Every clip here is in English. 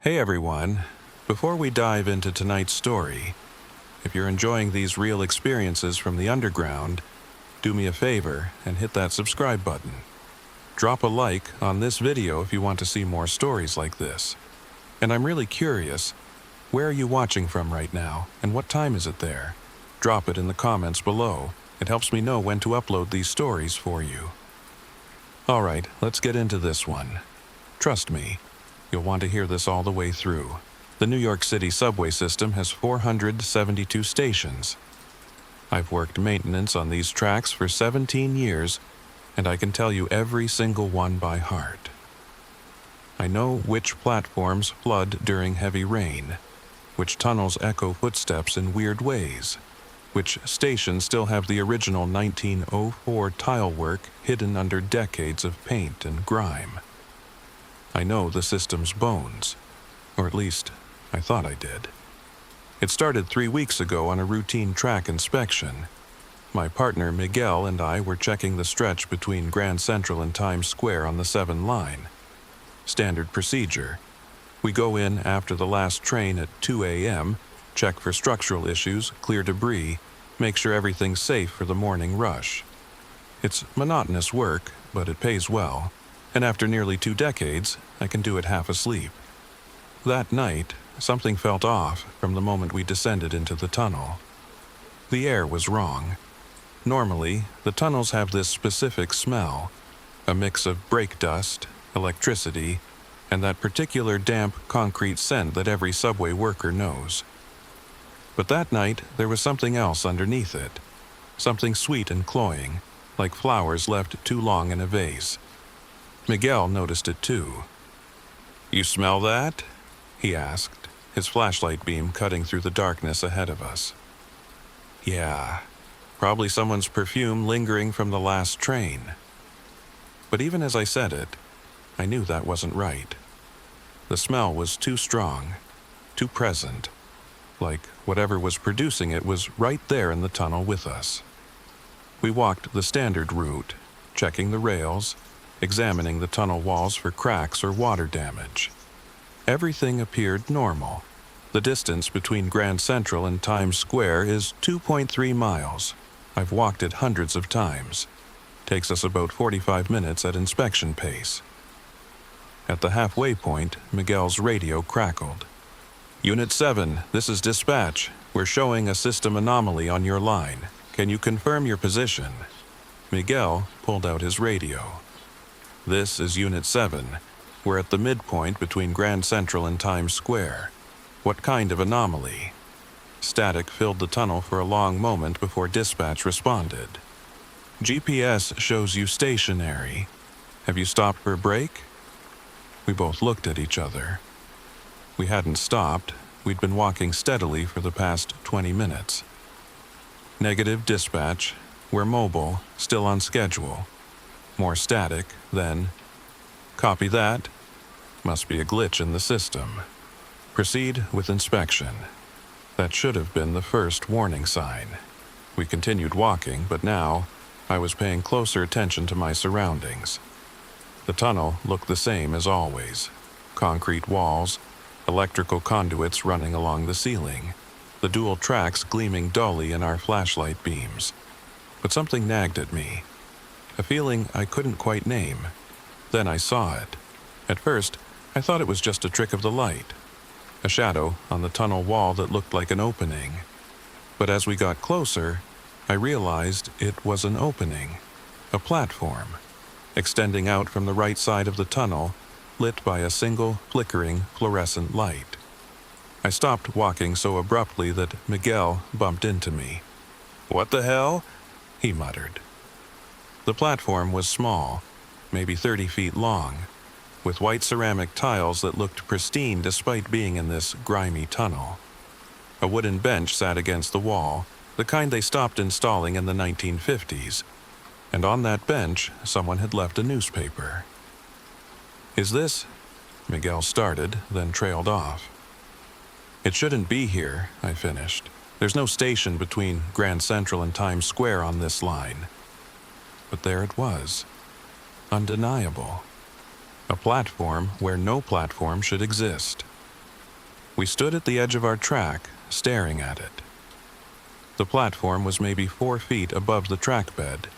Hey everyone, before we dive into tonight's story, if you're enjoying these real experiences from the underground, do me a favor and hit that subscribe button. Drop a like on this video if you want to see more stories like this. And I'm really curious, where are you watching from right now and what time is it there? Drop it in the comments below. It helps me know when to upload these stories for you. Alright, let's get into this one. Trust me, you'll want to hear this all the way through. The New York City subway system has 472 stations. I've worked maintenance on these tracks for 17 years, and I can tell you every single one by heart. I know which platforms flood during heavy rain, which tunnels echo footsteps in weird ways, which stations still have the original 1904 tile work hidden under decades of paint and grime. I know the system's bones, or at least I thought I did. It started 3 weeks ago on a routine track inspection. My partner Miguel and I were checking the stretch between Grand Central and Times Square on the 7 line. Standard procedure. We go in after the last train at 2 a.m., check for structural issues, clear debris, make sure everything's safe for the morning rush. It's monotonous work, but it pays well. And after nearly 2 decades, I can do it half asleep. That night, something felt off from the moment we descended into the tunnel. The air was wrong. Normally, the tunnels have this specific smell, a mix of brake dust, electricity, and that particular damp concrete scent that every subway worker knows. But that night, there was something else underneath it, something sweet and cloying, like flowers left too long in a vase. Miguel noticed it too. "You smell that?" he asked, his flashlight beam cutting through the darkness ahead of us. Yeah, probably someone's perfume lingering from the last train. But even as I said it, I knew that wasn't right. The smell was too strong, too present, like whatever was producing it was right there in the tunnel with us. We walked the standard route, checking the rails, examining the tunnel walls for cracks or water damage. Everything appeared normal. The distance between Grand Central and Times Square is 2.3 miles. I've walked it hundreds of times. Takes us about 45 minutes at inspection pace. At the halfway point, Miguel's radio crackled. "Unit 7, this is dispatch. We're showing a system anomaly on your line. Can you confirm your position?" Miguel pulled out his radio. "This is Unit 7. We're at the midpoint between Grand Central and Times Square. What kind of anomaly?" Static filled the tunnel for a long moment before dispatch responded. "GPS shows you stationary. Have you stopped for a break?" We both looked at each other. We hadn't stopped. We'd been walking steadily for the past 20 minutes. "Negative dispatch. We're mobile, still on schedule." More static, then, "Copy that. Must be a glitch in the system. Proceed with inspection." That should have been the first warning sign. We continued walking, but now I was paying closer attention to my surroundings. The tunnel looked the same as always. Concrete walls, electrical conduits running along the ceiling, the dual tracks gleaming dully in our flashlight beams. But something nagged at me. A feeling I couldn't quite name. Then I saw it. At first, I thought it was just a trick of the light, a shadow on the tunnel wall that looked like an opening. But as we got closer, I realized it was an opening, a platform, extending out from the right side of the tunnel, lit by a single flickering fluorescent light. I stopped walking so abruptly that Miguel bumped into me. "What the hell?" he muttered. The platform was small, maybe 30 feet long, with white ceramic tiles that looked pristine despite being in this grimy tunnel. A wooden bench sat against the wall, the kind they stopped installing in the 1950s, and on that bench someone had left a newspaper. "Is this?" Miguel started, then trailed off. "It shouldn't be here," I finished. "There's no station between Grand Central and Times Square on this line." But there it was. Undeniable. A platform where no platform should exist. We stood at the edge of our track, staring at it. The platform was maybe 4 feet above the track bed,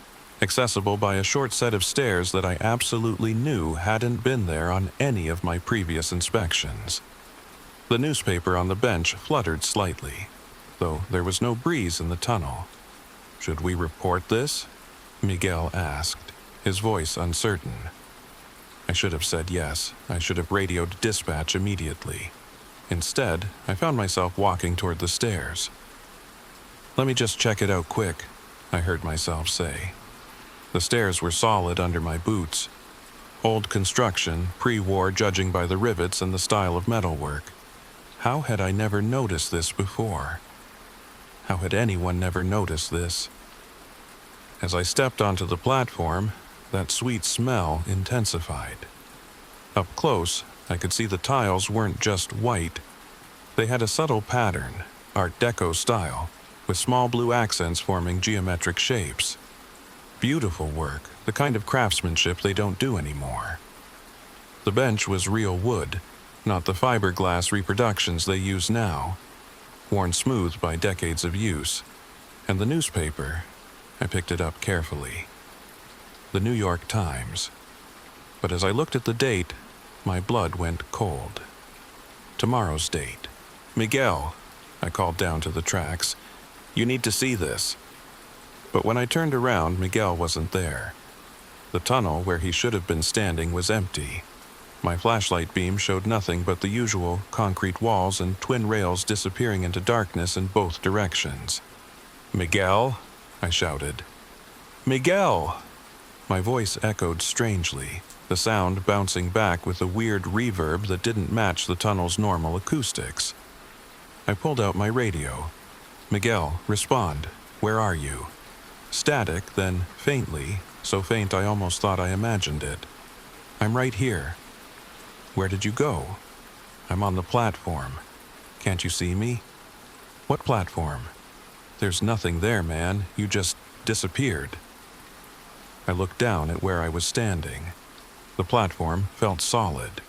accessible by a short set of stairs that I absolutely knew hadn't been there on any of my previous inspections. The newspaper on the bench fluttered slightly, though there was no breeze in the tunnel. "Should we report this?" Miguel asked, his voice uncertain. I should have said yes. I should have radioed dispatch immediately. Instead, I found myself walking toward the stairs. "Let me just check it out quick," I heard myself say. The stairs were solid under my boots. Old construction, pre-war judging by the rivets and the style of metalwork. How had I never noticed this before? How had anyone never noticed this? As I stepped onto the platform, that sweet smell intensified. Up close, I could see the tiles weren't just white. They had a subtle pattern, Art Deco style, with small blue accents forming geometric shapes. Beautiful work, the kind of craftsmanship they don't do anymore. The bench was real wood, not the fiberglass reproductions they use now, worn smooth by decades of use. And the newspaper, I picked it up carefully. The New York Times. But as I looked at the date, my blood went cold. Tomorrow's date. "Miguel," I called down to the tracks, "you need to see this." But when I turned around, Miguel wasn't there. The tunnel where he should have been standing was empty. My flashlight beam showed nothing but the usual concrete walls and twin rails disappearing into darkness in both directions. "Miguel?" I shouted. "Miguel!" My voice echoed strangely, the sound bouncing back with a weird reverb that didn't match the tunnel's normal acoustics. I pulled out my radio. "Miguel, respond. Where are you?" Static, then faintly, so faint I almost thought I imagined it. "I'm right here." "Where did you go?" "I'm on the platform. Can't you see me?" "What platform?" "There's nothing there, man. You just disappeared." I looked down at where I was standing. The platform felt solid.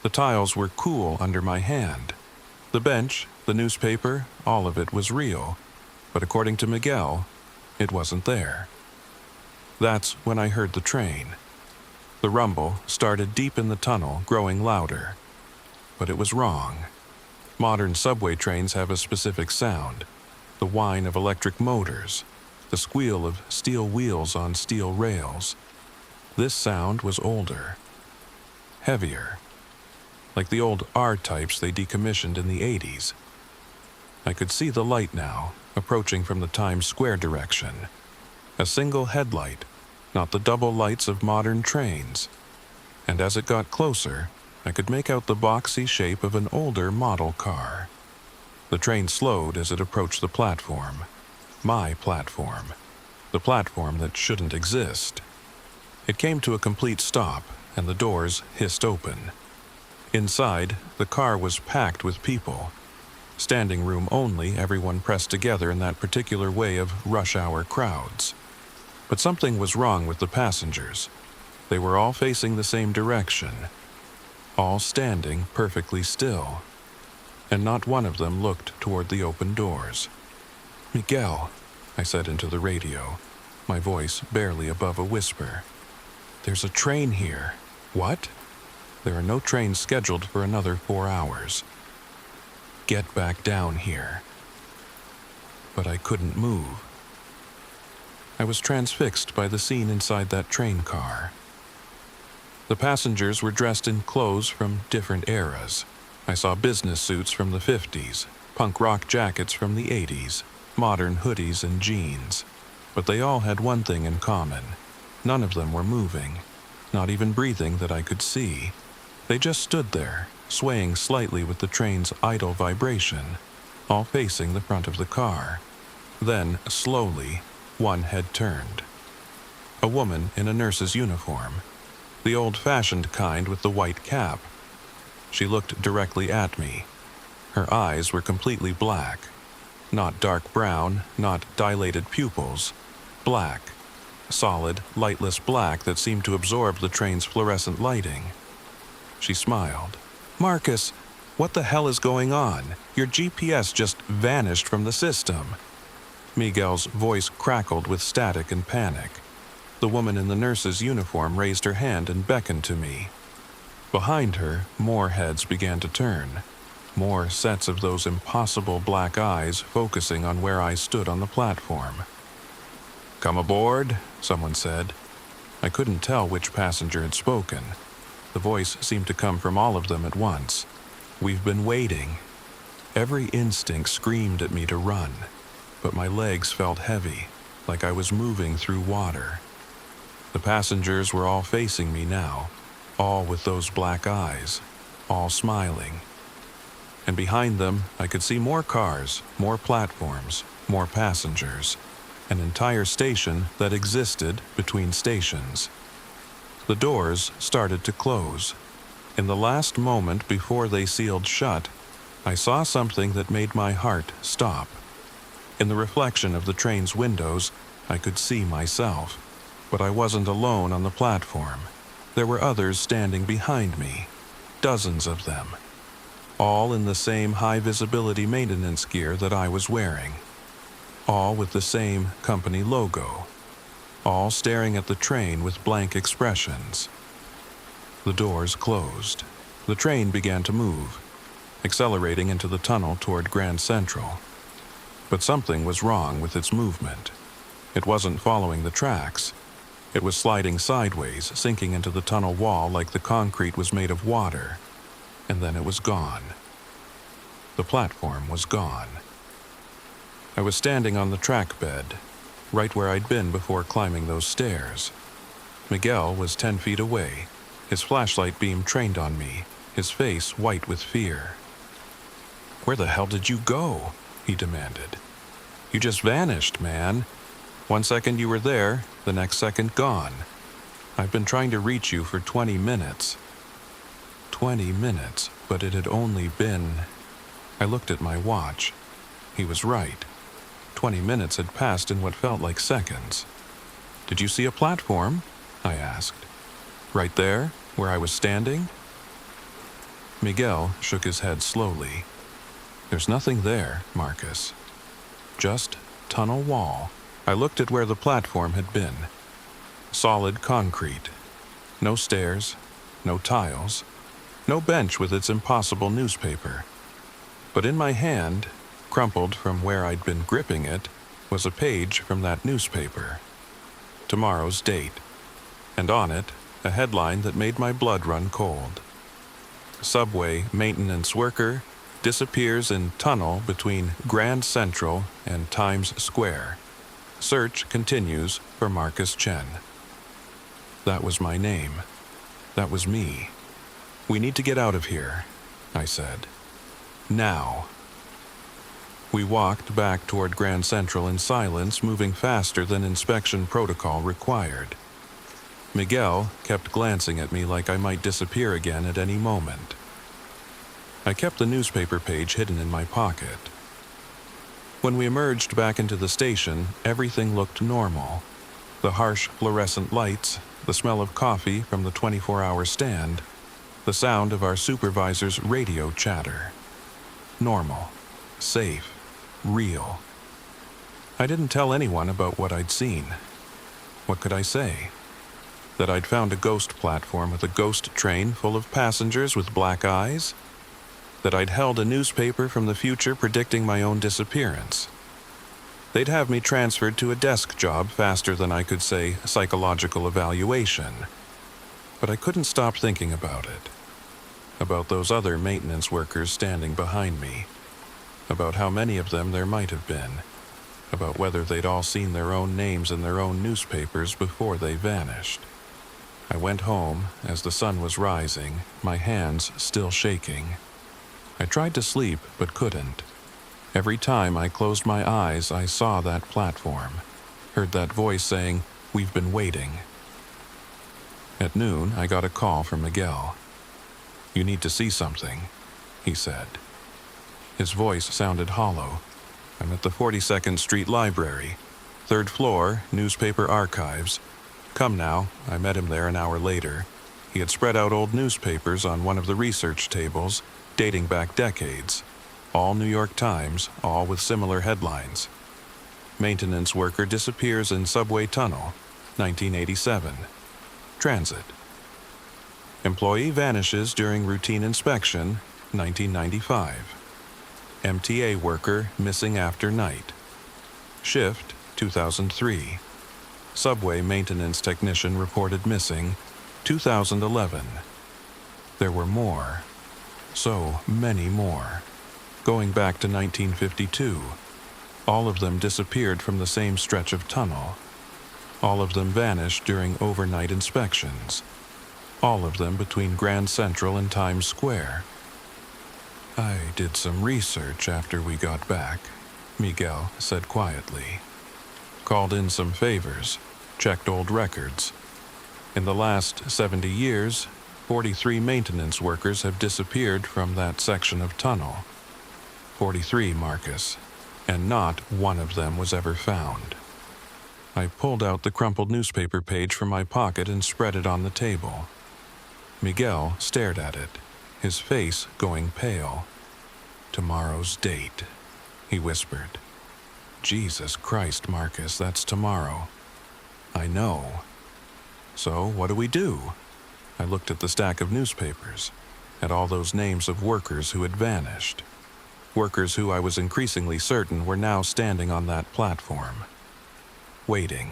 The tiles were cool under my hand. The bench, the newspaper, all of it was real. But according to Miguel, it wasn't there. That's when I heard the train. The rumble started deep in the tunnel, growing louder. But it was wrong. Modern subway trains have a specific sound. The whine of electric motors. The squeal of steel wheels on steel rails. This sound was older. Heavier. Like the old R-types they decommissioned in the 80s. I could see the light now, approaching from the Times Square direction. A single headlight, not the double lights of modern trains. And as it got closer, I could make out the boxy shape of an older model car. The train slowed as it approached the platform. My platform. The platform that shouldn't exist. It came to a complete stop, and the doors hissed open. Inside, the car was packed with people. Standing room only, everyone pressed together in that particular way of rush-hour crowds. But something was wrong with the passengers. They were all facing the same direction. All standing perfectly still. And not one of them looked toward the open doors. "Miguel," I said into the radio, my voice barely above a whisper. "There's a train here." "What?" "There are no trains scheduled for another 4 hours." "Get back down here." But I couldn't move. I was transfixed by the scene inside that train car. The passengers were dressed in clothes from different eras. I saw business suits from the 50s, punk rock jackets from the 80s, modern hoodies and jeans. But they all had one thing in common. None of them were moving, not even breathing that I could see. They just stood there, swaying slightly with the train's idle vibration, all facing the front of the car. Then, slowly, one head turned. A woman in a nurse's uniform, the old-fashioned kind with the white cap. She looked directly at me. Her eyes were completely black. Not dark brown, not dilated pupils. Black. Solid, lightless black that seemed to absorb the train's fluorescent lighting. She smiled. "Marcus," What the hell is going on? Your GPS just vanished from the system." Miguel's voice crackled with static and panic. The woman in the nurse's uniform raised her hand and beckoned to me. Behind her, more heads began to turn. More sets of those impossible black eyes focusing on where I stood on the platform. "Come aboard," someone said. I couldn't tell which passenger had spoken. The voice seemed to come from all of them at once. "We've been waiting." Every instinct screamed at me to run, but my legs felt heavy, like I was moving through water. The passengers were all facing me now, all with those black eyes, all smiling. And behind them, I could see more cars, more platforms, more passengers, an entire station that existed between stations. The doors started to close. In the last moment before they sealed shut, I saw something that made my heart stop. In the reflection of the train's windows, I could see myself, but I wasn't alone on the platform. There were others standing behind me, dozens of them, all in the same high-visibility maintenance gear that I was wearing, all with the same company logo, all staring at the train with blank expressions. The doors closed. The train began to move, accelerating into the tunnel toward Grand Central. But something was wrong with its movement. It wasn't following the tracks. It was sliding sideways, sinking into the tunnel wall like the concrete was made of water. And then it was gone. The platform was gone. I was standing on the track bed, right where I'd been before climbing those stairs. Miguel was 10 feet away, his flashlight beam trained on me, his face white with fear. "Where the hell did you go?" he demanded. "You just vanished, man. 1 second you were there, the next second gone. I've been trying to reach you for 20 minutes. 20 minutes, but it had only been..." I looked at my watch. He was right. 20 minutes had passed in what felt like seconds. "Did you see a platform?" I asked. "Right there, where I was standing?" Miguel shook his head slowly. "There's nothing there, Marcus. Just tunnel wall." I looked at where the platform had been. Solid concrete. No stairs, no tiles, no bench with its impossible newspaper. But in my hand, crumpled from where I'd been gripping it, was a page from that newspaper. Tomorrow's date. And on it, a headline that made my blood run cold. Subway maintenance worker disappears in tunnel between Grand Central and Times Square. Search continues for Marcus Chen. That was my name. That was me. "We need to get out of here," I said. "Now." We walked back toward Grand Central in silence, moving faster than inspection protocol required. Miguel kept glancing at me like I might disappear again at any moment. I kept the newspaper page hidden in my pocket. When we emerged back into the station, everything looked normal. The harsh fluorescent lights, the smell of coffee from the 24-hour stand, the sound of our supervisor's radio chatter. Normal, safe, real. I didn't tell anyone about what I'd seen. What could I say? That I'd found a ghost platform with a ghost train full of passengers with black eyes? That I'd held a newspaper from the future predicting my own disappearance? They'd have me transferred to a desk job faster than I could say psychological evaluation. But I couldn't stop thinking about it. About those other maintenance workers standing behind me. About how many of them there might have been. About whether they'd all seen their own names in their own newspapers before they vanished. I went home as the sun was rising, my hands still shaking. I tried to sleep, but couldn't. Every time I closed my eyes, I saw that platform, heard that voice saying, "We've been waiting." At noon, I got a call from Miguel. "You need to see something," he said. His voice sounded hollow. "I'm at the 42nd Street Library. 3rd floor, newspaper archives. Come now." I met him there an hour later. He had spread out old newspapers on one of the research tables, dating back decades, all New York Times, all with similar headlines. Maintenance worker disappears in subway tunnel, 1987. Transit. Employee vanishes during routine inspection, 1995. MTA worker missing after night. Shift, 2003. Subway maintenance technician reported missing, 2011. There were more. So many more. Going back to 1952. All of them disappeared from the same stretch of tunnel. All of them vanished during overnight inspections. All of them between Grand Central and Times Square. I did some research after we got back, Miguel said quietly. Called in some favors, checked old records. In the last 70 years, 43 maintenance workers have disappeared from that section of tunnel. 43, Marcus, and not one of them was ever found. I pulled out the crumpled newspaper page from my pocket and spread it on the table. Miguel stared at it, his face going pale. Tomorrow's date, he whispered. Jesus Christ, Marcus, that's tomorrow. I know. So, what do we do? I looked at the stack of newspapers, at all those names of workers who had vanished. Workers who I was increasingly certain were now standing on that platform. Waiting.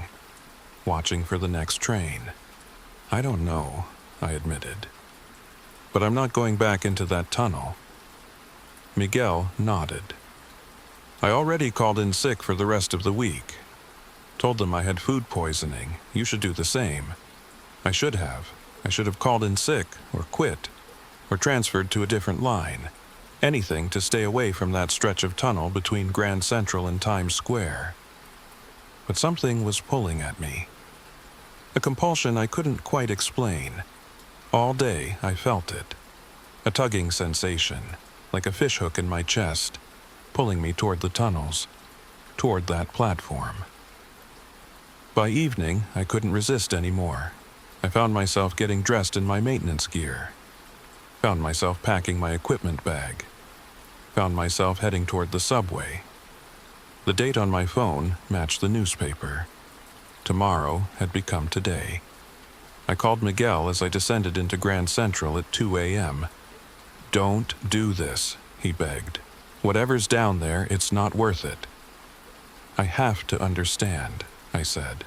Watching for the next train. I don't know, I admitted. But I'm not going back into that tunnel. Miguel nodded. I already called in sick for the rest of the week. Told them I had food poisoning. You should do the same. I should have. I should have called in sick, or quit, or transferred to a different line. Anything to stay away from that stretch of tunnel between Grand Central and Times Square. But something was pulling at me. A compulsion I couldn't quite explain. All day I felt it. A tugging sensation, like a fishhook in my chest, pulling me toward the tunnels, toward that platform. By evening, I couldn't resist anymore. I found myself getting dressed in my maintenance gear. Found myself packing my equipment bag. Found myself heading toward the subway. The date on my phone matched the newspaper. Tomorrow had become today. I called Miguel as I descended into Grand Central at 2 a.m. Don't do this, he begged. Whatever's down there, it's not worth it. I have to understand, I said.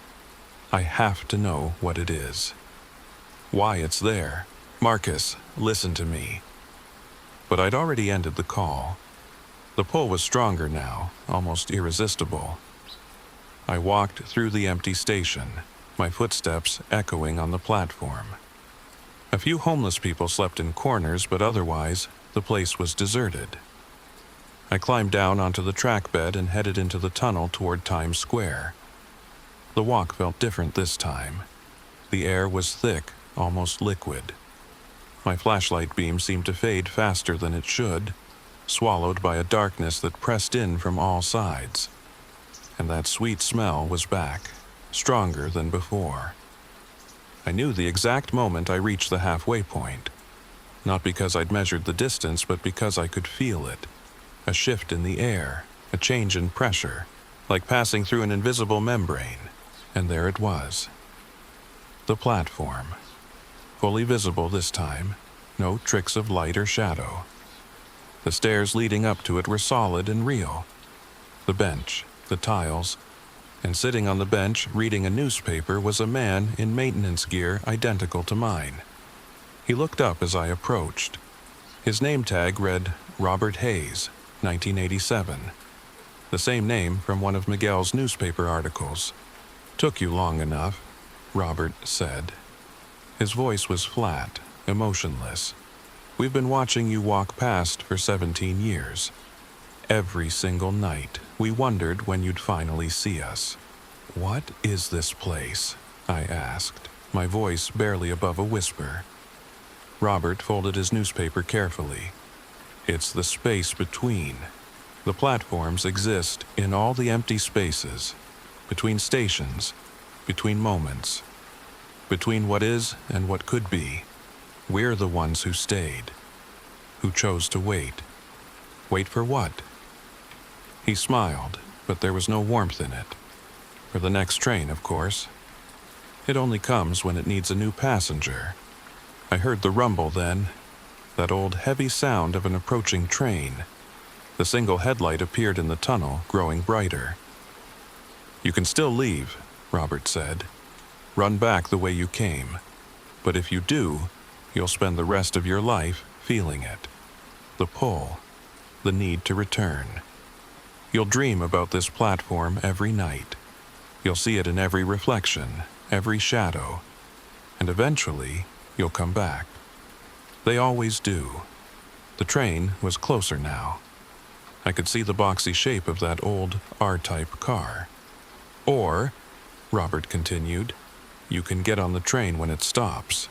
I have to know what it is. Why it's there. Marcus, listen to me. But I'd already ended the call. The pull was stronger now, almost irresistible. I walked through the empty station, my footsteps echoing on the platform. A few homeless people slept in corners, but otherwise, the place was deserted. I climbed down onto the track bed and headed into the tunnel toward Times Square. The walk felt different this time. The air was thick, almost liquid. My flashlight beam seemed to fade faster than it should, swallowed by a darkness that pressed in from all sides. And that sweet smell was back, stronger than before. I knew the exact moment I reached the halfway point. Not because I'd measured the distance, but because I could feel it. A shift in the air, a change in pressure, like passing through an invisible membrane. And there it was. The platform. Fully visible this time, no tricks of light or shadow. The stairs leading up to it were solid and real. The bench, the tiles, and sitting on the bench reading a newspaper was a man in maintenance gear identical to mine. He looked up as I approached. His name tag read Robert Hayes, 1987. The same name from one of Miguel's newspaper articles. Took you long enough, Robert said. His voice was flat, emotionless. We've been watching you walk past for 17 years. Every single night, we wondered when you'd finally see us. What is this place? I asked, my voice barely above a whisper. Robert folded his newspaper carefully. It's the space between. The platforms exist in all the empty spaces, between stations, between moments, between what is and what could be. We're the ones who stayed, who chose to wait. Wait for what? He smiled, but there was no warmth in it. For the next train, of course. It only comes when it needs a new passenger. I heard the rumble then, that old heavy sound of an approaching train. The single headlight appeared in the tunnel, growing brighter. You can still leave, Robert said. Run back the way you came. But if you do, you'll spend the rest of your life feeling it. The pull, the need to return. You'll dream about this platform every night. You'll see it in every reflection, every shadow, and eventually you'll come back. They always do. The train was closer now. I could see the boxy shape of that old R-type car. Or, Robert continued, you can get on the train when it stops.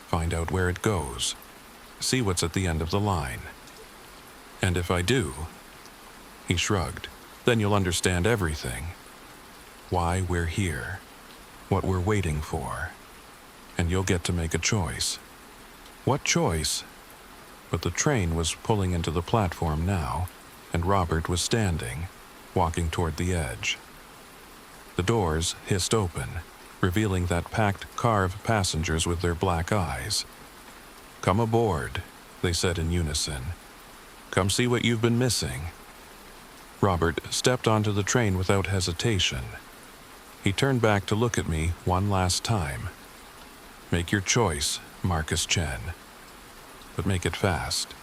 Find out where it goes. See what's at the end of the line. And if I do, he shrugged, then you'll understand everything. Why we're here, what we're waiting for, and you'll get to make a choice. What choice? But the train was pulling into the platform now, and Robert was standing, walking toward the edge. The doors hissed open, revealing that packed car of passengers with their black eyes. Come aboard, they said in unison. Come see what you've been missing. Robert stepped onto the train without hesitation. He turned back to look at me one last time. Make your choice, Marcus Chen. But make it fast.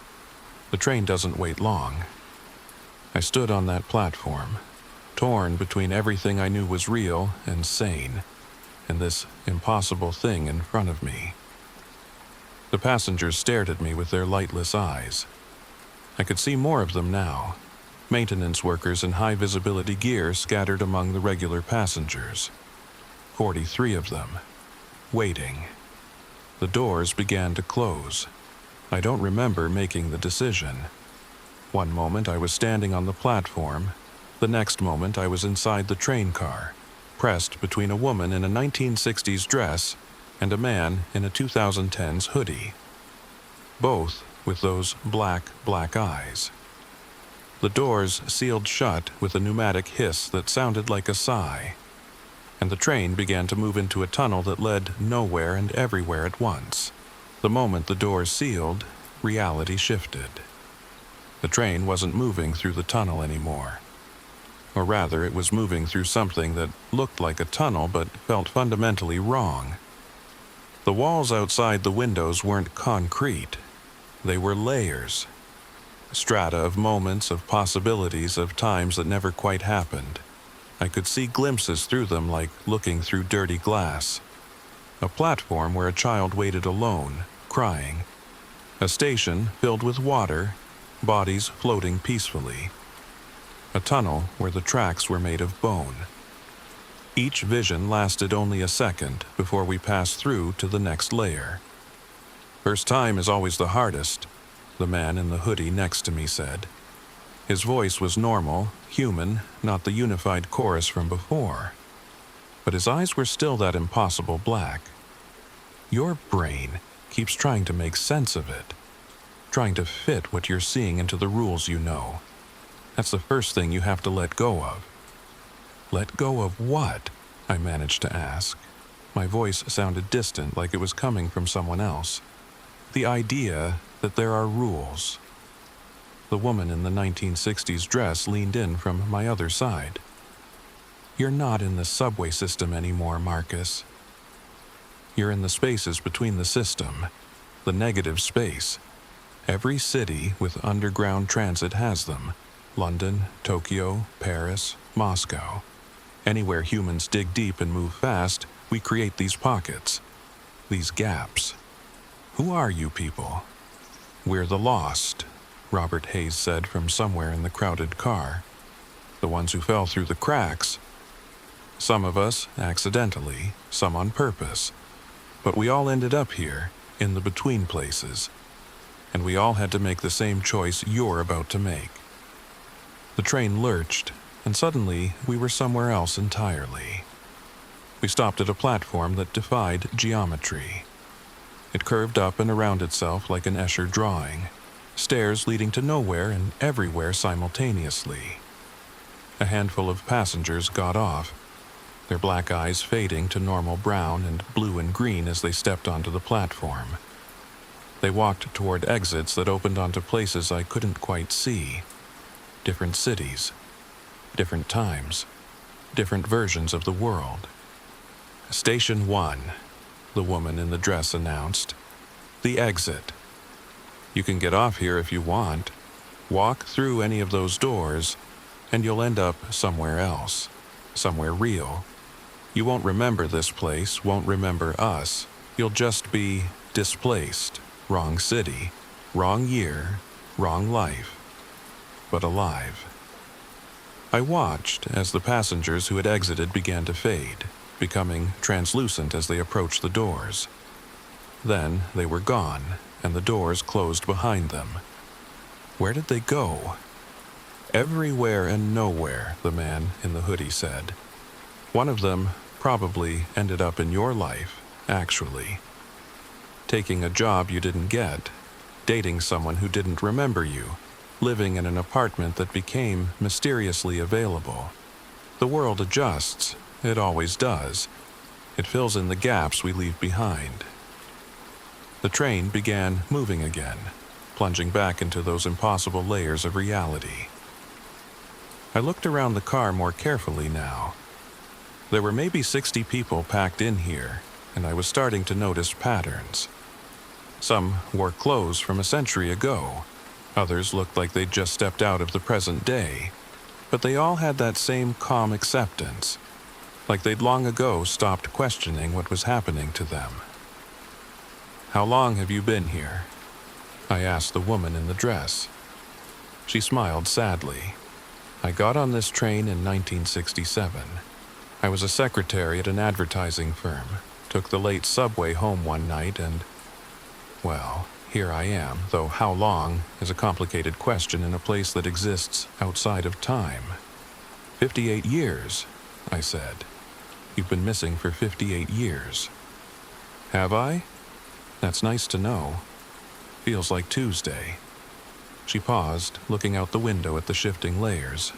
The train doesn't wait long. I stood on that platform, torn between everything I knew was real and sane, and this impossible thing in front of me. The passengers stared at me with their lightless eyes. I could see more of them now. Maintenance workers in high-visibility gear scattered among the regular passengers. 43 of them. Waiting. The doors began to close. I don't remember making the decision. One moment I was standing on the platform. The next moment I was inside the train car, pressed between a woman in a 1960s dress and a man in a 2010s hoodie. Both with those black eyes. The doors sealed shut with a pneumatic hiss that sounded like a sigh, and the train began to move into a tunnel that led nowhere and everywhere at once. The moment the doors sealed, reality shifted. The train wasn't moving through the tunnel anymore. Or rather, it was moving through something that looked like a tunnel but felt fundamentally wrong. The walls outside the windows weren't concrete. They were layers. Strata of moments, of possibilities, of times that never quite happened. I could see glimpses through them like looking through dirty glass. A platform where a child waited alone, crying. A station filled with water, bodies floating peacefully. A tunnel where the tracks were made of bone. Each vision lasted only a second before we passed through to the next layer. First time is always the hardest, the man in the hoodie next to me said. His voice was normal, human, not the unified chorus from before. But his eyes were still that impossible black. Your brain keeps trying to make sense of it, trying to fit what you're seeing into the rules you know. That's the first thing you have to let go of. Let go of what? I managed to ask. My voice sounded distant, like it was coming from someone else. The idea that there are rules. The woman in the 1960s dress leaned in from my other side. You're not in the subway system anymore, Marcus. You're in the spaces between the system, the negative space. Every city with underground transit has them. London, Tokyo, Paris, Moscow. Anywhere humans dig deep and move fast, we create these pockets, these gaps. Who are you people? We're the lost, Robert Hayes said from somewhere in the crowded car. The ones who fell through the cracks. Some of us accidentally, some on purpose. But we all ended up here, in the between places. And we all had to make the same choice you're about to make. The train lurched, and suddenly we were somewhere else entirely. We stopped at a platform that defied geometry. It curved up and around itself like an Escher drawing, stairs leading to nowhere and everywhere simultaneously. A handful of passengers got off, their black eyes fading to normal brown and blue and green as they stepped onto the platform. They walked toward exits that opened onto places I couldn't quite see. Different cities, different times, different versions of the world. Station 1, the woman in the dress announced. The exit. You can get off here if you want. Walk through any of those doors, and you'll end up somewhere else, somewhere real. You won't remember this place, won't remember us. You'll just be displaced. Wrong city, wrong year, wrong life, but alive. I watched as the passengers who had exited began to fade, becoming translucent as they approached the doors. Then they were gone, and the doors closed behind them. Where did they go? Everywhere and nowhere, the man in the hoodie said. One of them probably ended up in your life, actually. Taking a job you didn't get, dating someone who didn't remember you, living in an apartment that became mysteriously available. The world adjusts, it always does. It fills in the gaps we leave behind. The train began moving again, plunging back into those impossible layers of reality. I looked around the car more carefully now. There were maybe 60 people packed in here, and I was starting to notice patterns. Some wore clothes from a century ago. Others looked like they'd just stepped out of the present day. But they all had that same calm acceptance, like they'd long ago stopped questioning what was happening to them. How long have you been here? I asked the woman in the dress. She smiled sadly. I got on this train in 1967. I was a secretary at an advertising firm, took the late subway home one night and, well, here I am, though how long is a complicated question in a place that exists outside of time. 58 years, I said. You've been missing for 58 years. Have I? That's nice to know. Feels like Tuesday. She paused, looking out the window at the shifting layers.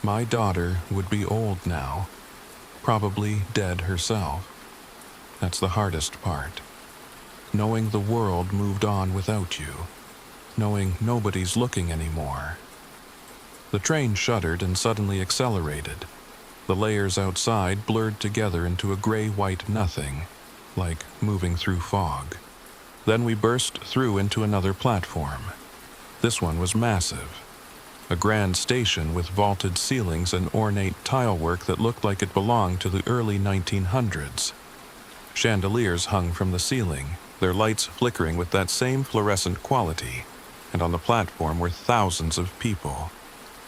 My daughter would be old now, probably dead herself. That's the hardest part. Knowing the world moved on without you. Knowing nobody's looking anymore. The train shuddered and suddenly accelerated. The layers outside blurred together into a gray-white nothing, like moving through fog. Then we burst through into another platform. This one was massive. A grand station with vaulted ceilings and ornate tilework that looked like it belonged to the early 1900s. Chandeliers hung from the ceiling, their lights flickering with that same fluorescent quality, and on the platform were thousands of people,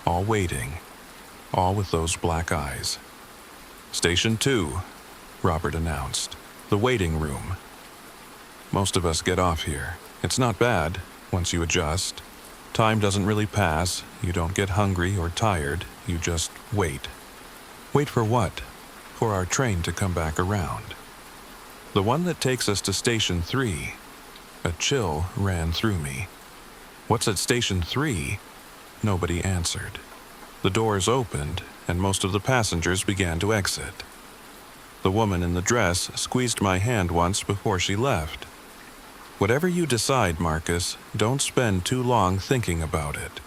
all waiting, all with those black eyes. Station 2, Robert announced. The waiting room. Most of us get off here. It's not bad, once you adjust. Time doesn't really pass, you don't get hungry or tired, you just wait. Wait for what? For our train to come back around. The one that takes us to Station 3. A chill ran through me. What's at Station 3? Nobody answered. The doors opened, and most of the passengers began to exit. The woman in the dress squeezed my hand once before she left. Whatever you decide, Marcus, don't spend too long thinking about it.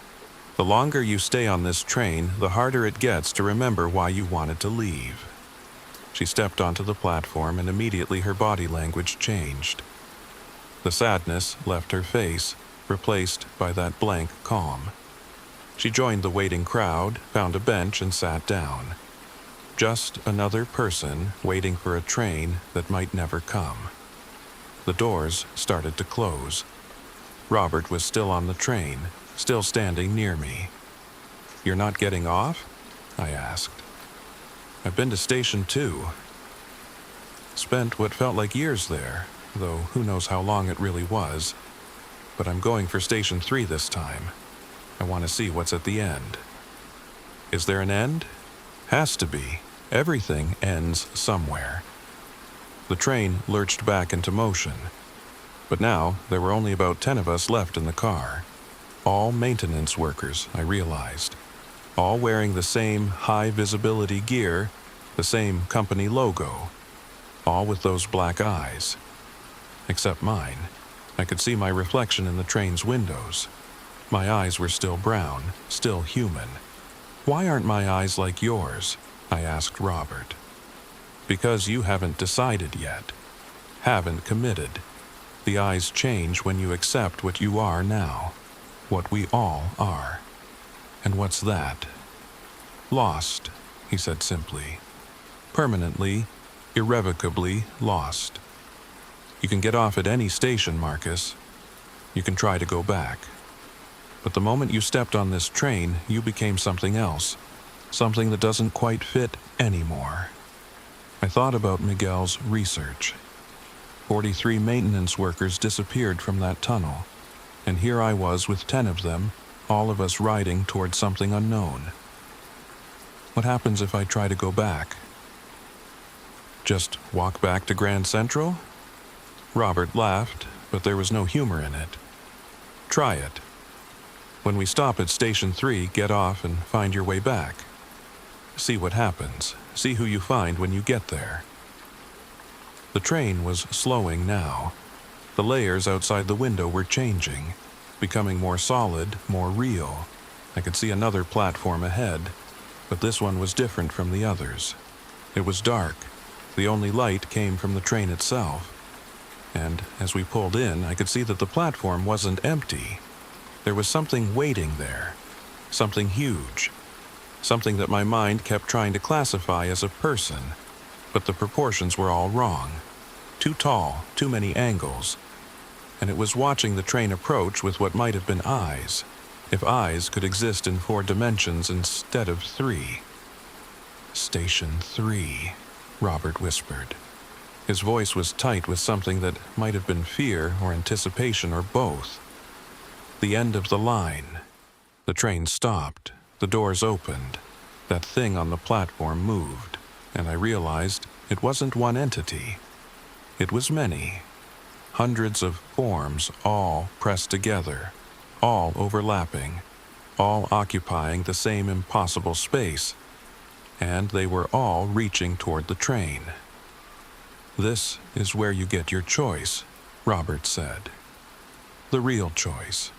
The longer you stay on this train, the harder it gets to remember why you wanted to leave. She stepped onto the platform and immediately her body language changed. The sadness left her face, replaced by that blank calm. She joined the waiting crowd, found a bench and sat down. Just another person waiting for a train that might never come. The doors started to close. Robert was still on the train, still standing near me. You're not getting off? I asked. I've been to Station 2. Spent what felt like years there, though who knows how long it really was. But I'm going for Station 3 this time. I want to see what's at the end. Is there an end? Has to be. Everything ends somewhere. The train lurched back into motion. But now there were only about 10 of us left in the car. All maintenance workers, I realized. All wearing the same high-visibility gear, the same company logo. All with those black eyes. Except mine. I could see my reflection in the train's windows. My eyes were still brown, still human. "Why aren't my eyes like yours?" I asked Robert. "Because you haven't decided yet. Haven't committed. The eyes change when you accept what you are now. What we all are." "And what's that?" "Lost," he said simply. "Permanently, irrevocably lost. You can get off at any station, Marcus. You can try to go back. But the moment you stepped on this train, you became something else. Something that doesn't quite fit anymore." I thought about Miguel's research. 43 maintenance workers disappeared from that tunnel, and here I was with 10 of them, all of us riding toward something unknown. What happens if I try to go back? Just walk back to Grand Central? Robert laughed, but there was no humor in it. "Try it. When we stop at Station 3, get off and find your way back. See what happens. See who you find when you get there." The train was slowing now. The layers outside the window were changing, becoming more solid, more real. I could see another platform ahead, but this one was different from the others. It was dark. The only light came from the train itself. And as we pulled in, I could see that the platform wasn't empty. There was something waiting there. Something huge. Something that my mind kept trying to classify as a person. But the proportions were all wrong. Too tall, too many angles. And it was watching the train approach with what might have been eyes, if eyes could exist in 4 dimensions instead of 3. "Station 3, Robert whispered. His voice was tight with something that might have been fear or anticipation or both. The end of the line. The train stopped. The doors opened. That thing on the platform moved, and I realized it wasn't one entity. It was many. Hundreds of forms, all pressed together, all overlapping, all occupying the same impossible space, and they were all reaching toward the train. "This is where you get your choice," Robert said. "The real choice.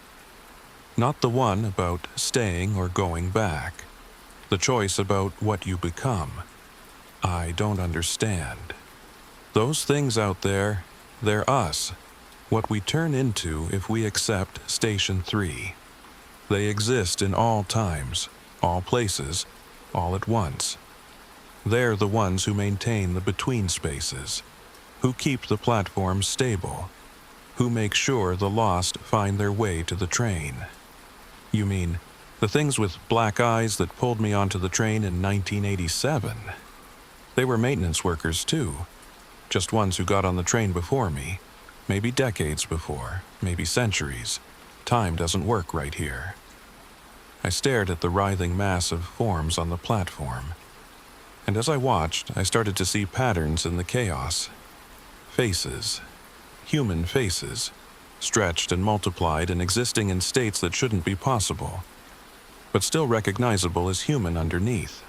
Not the one about staying or going back. The choice about what you become. I don't understand. Those things out there, they're us. What we turn into if we accept Station 3. They exist in all times, all places, all at once. They're the ones who maintain the between spaces, who keep the platform stable, who make sure the lost find their way to the train." "You mean the things with black eyes that pulled me onto the train in 1987? They were maintenance workers too, just ones who got on the train before me, maybe decades before, maybe centuries. Time doesn't work right here." I stared at the writhing mass of forms on the platform, and as I watched, I started to see patterns in the chaos. Faces, human faces, stretched and multiplied and existing in states that shouldn't be possible, but still recognizable as human underneath.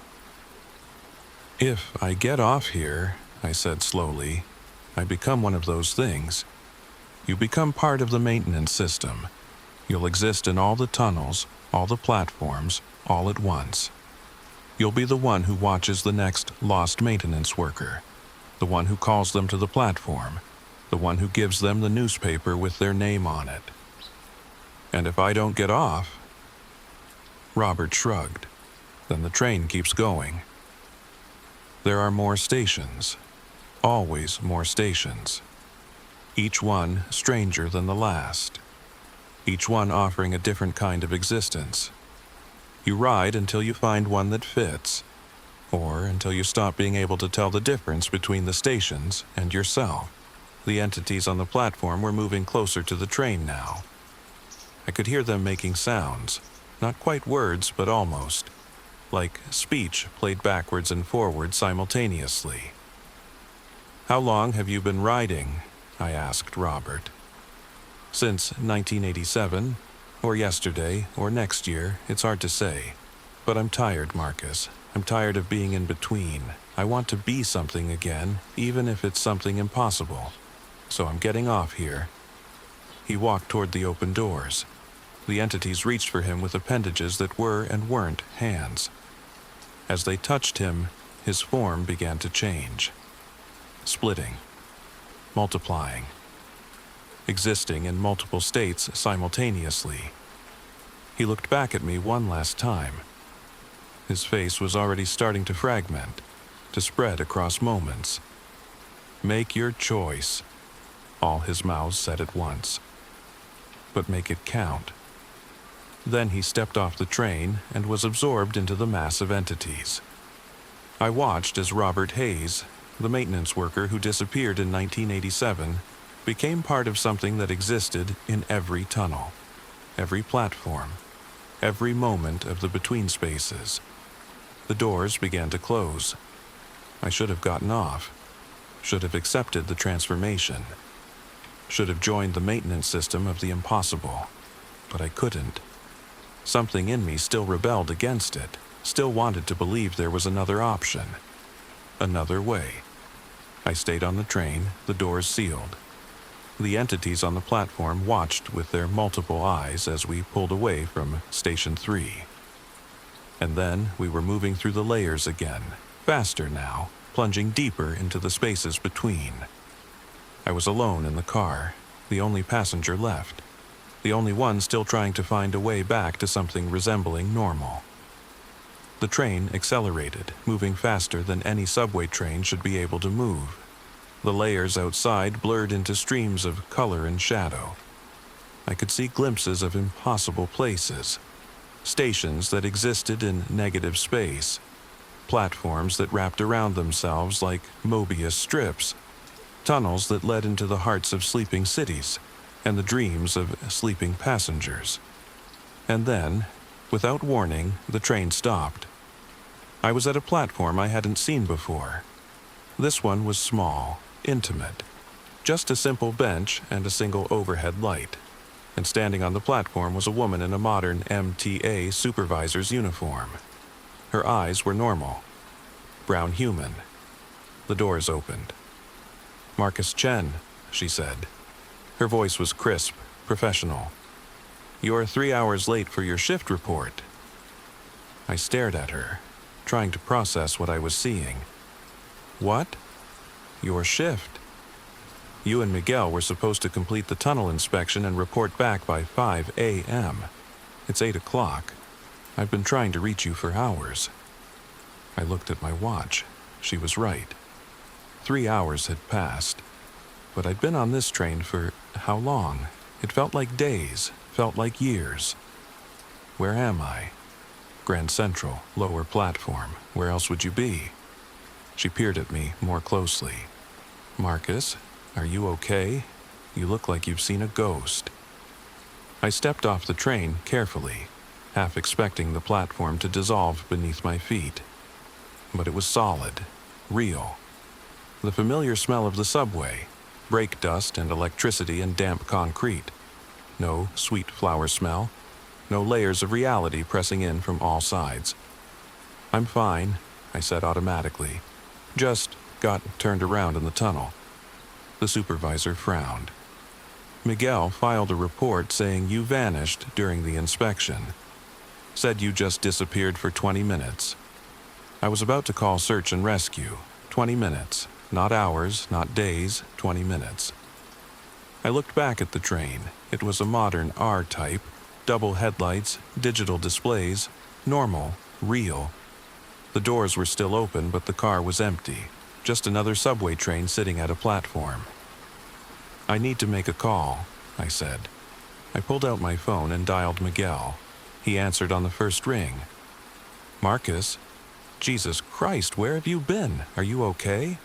"If I get off here," I said slowly, "I become one of those things. You become part of the maintenance system. You'll exist in all the tunnels, all the platforms, all at once. You'll be the one who watches the next lost maintenance worker, the one who calls them to the platform, the one who gives them the newspaper with their name on it. And if I don't get off..." Robert shrugged. "Then the train keeps going. There are more stations. Always more stations. Each one stranger than the last. Each one offering a different kind of existence. You ride until you find one that fits, or until you stop being able to tell the difference between the stations and yourself." The entities on the platform were moving closer to the train now. I could hear them making sounds, not quite words, but almost, like speech played backwards and forwards simultaneously. "How long have you been riding?" I asked Robert. Since 1987, or yesterday, or next year, it's hard to say. But I'm tired, Marcus. I'm tired of being in between. I want to be something again, even if it's something impossible. So I'm getting off here. He walked toward the open doors. The entities reached for him with appendages that were and weren't hands. As they touched him, his form began to change. Splitting. Multiplying. Existing in multiple states simultaneously. He looked back at me one last time. His face was already starting to fragment, to spread across moments. Make your choice, all his mouths said at once. But make it count. Then he stepped off the train and was absorbed into the mass of entities. I watched as Robert Hayes, the maintenance worker who disappeared in 1987, became part of something that existed in every tunnel, every platform, every moment of the between spaces. The doors began to close. I should have gotten off, should have accepted the transformation, should have joined the maintenance system of the impossible, but I couldn't. Something in me still rebelled against it, still wanted to believe there was another option, another way. I stayed on the train, the doors sealed. The entities on the platform watched with their multiple eyes as we pulled away from Station 3. And then we were moving through the layers again, faster now, plunging deeper into the spaces between. I was alone in the car, the only passenger left, the only one still trying to find a way back to something resembling normal. The train accelerated, moving faster than any subway train should be able to move. The layers outside blurred into streams of color and shadow. I could see glimpses of impossible places, stations that existed in negative space, platforms that wrapped around themselves like Mobius strips, tunnels that led into the hearts of sleeping cities and the dreams of sleeping passengers. And then, without warning, the train stopped. I was at a platform I hadn't seen before. This one was small, intimate, just a simple bench and a single overhead light. And standing on the platform was a woman in a modern MTA supervisor's uniform. Her eyes were normal, brown human. The doors opened. "Marcus Chen," she said. Her voice was crisp, professional. "You're 3 hours late for your shift report." I stared at her, trying to process what I was seeing. "What?" "Your shift. You and Miguel were supposed to complete the tunnel inspection and report back by 5 a.m. It's 8 o'clock. I've been trying to reach you for hours." I looked at my watch. She was right. 3 hours had passed. But I'd been on this train for how long? It felt like days, felt like years. Where am I? Grand Central, lower platform. Where else would you be? She peered at me more closely. "Marcus, are you okay? You look like you've seen a ghost." I stepped off the train carefully, half expecting the platform to dissolve beneath my feet. But it was solid, real. The familiar smell of the subway, brake dust and electricity and damp concrete. No sweet flower smell, no layers of reality pressing in from all sides. "I'm fine," I said automatically. "Just got turned around in the tunnel." The supervisor frowned. "Miguel filed a report saying you vanished during the inspection. Said you just disappeared for 20 minutes. I was about to call search and rescue. 20 minutes. Not hours, not days, 20 minutes." I looked back at the train. It was a modern R-type, double headlights, digital displays, normal, real. The doors were still open, but the car was empty. Just another subway train sitting at a platform. "I need to make a call," I said. I pulled out my phone and dialed Miguel. He answered on the first ring. "Marcus? Jesus Christ, where have you been? Are you okay?"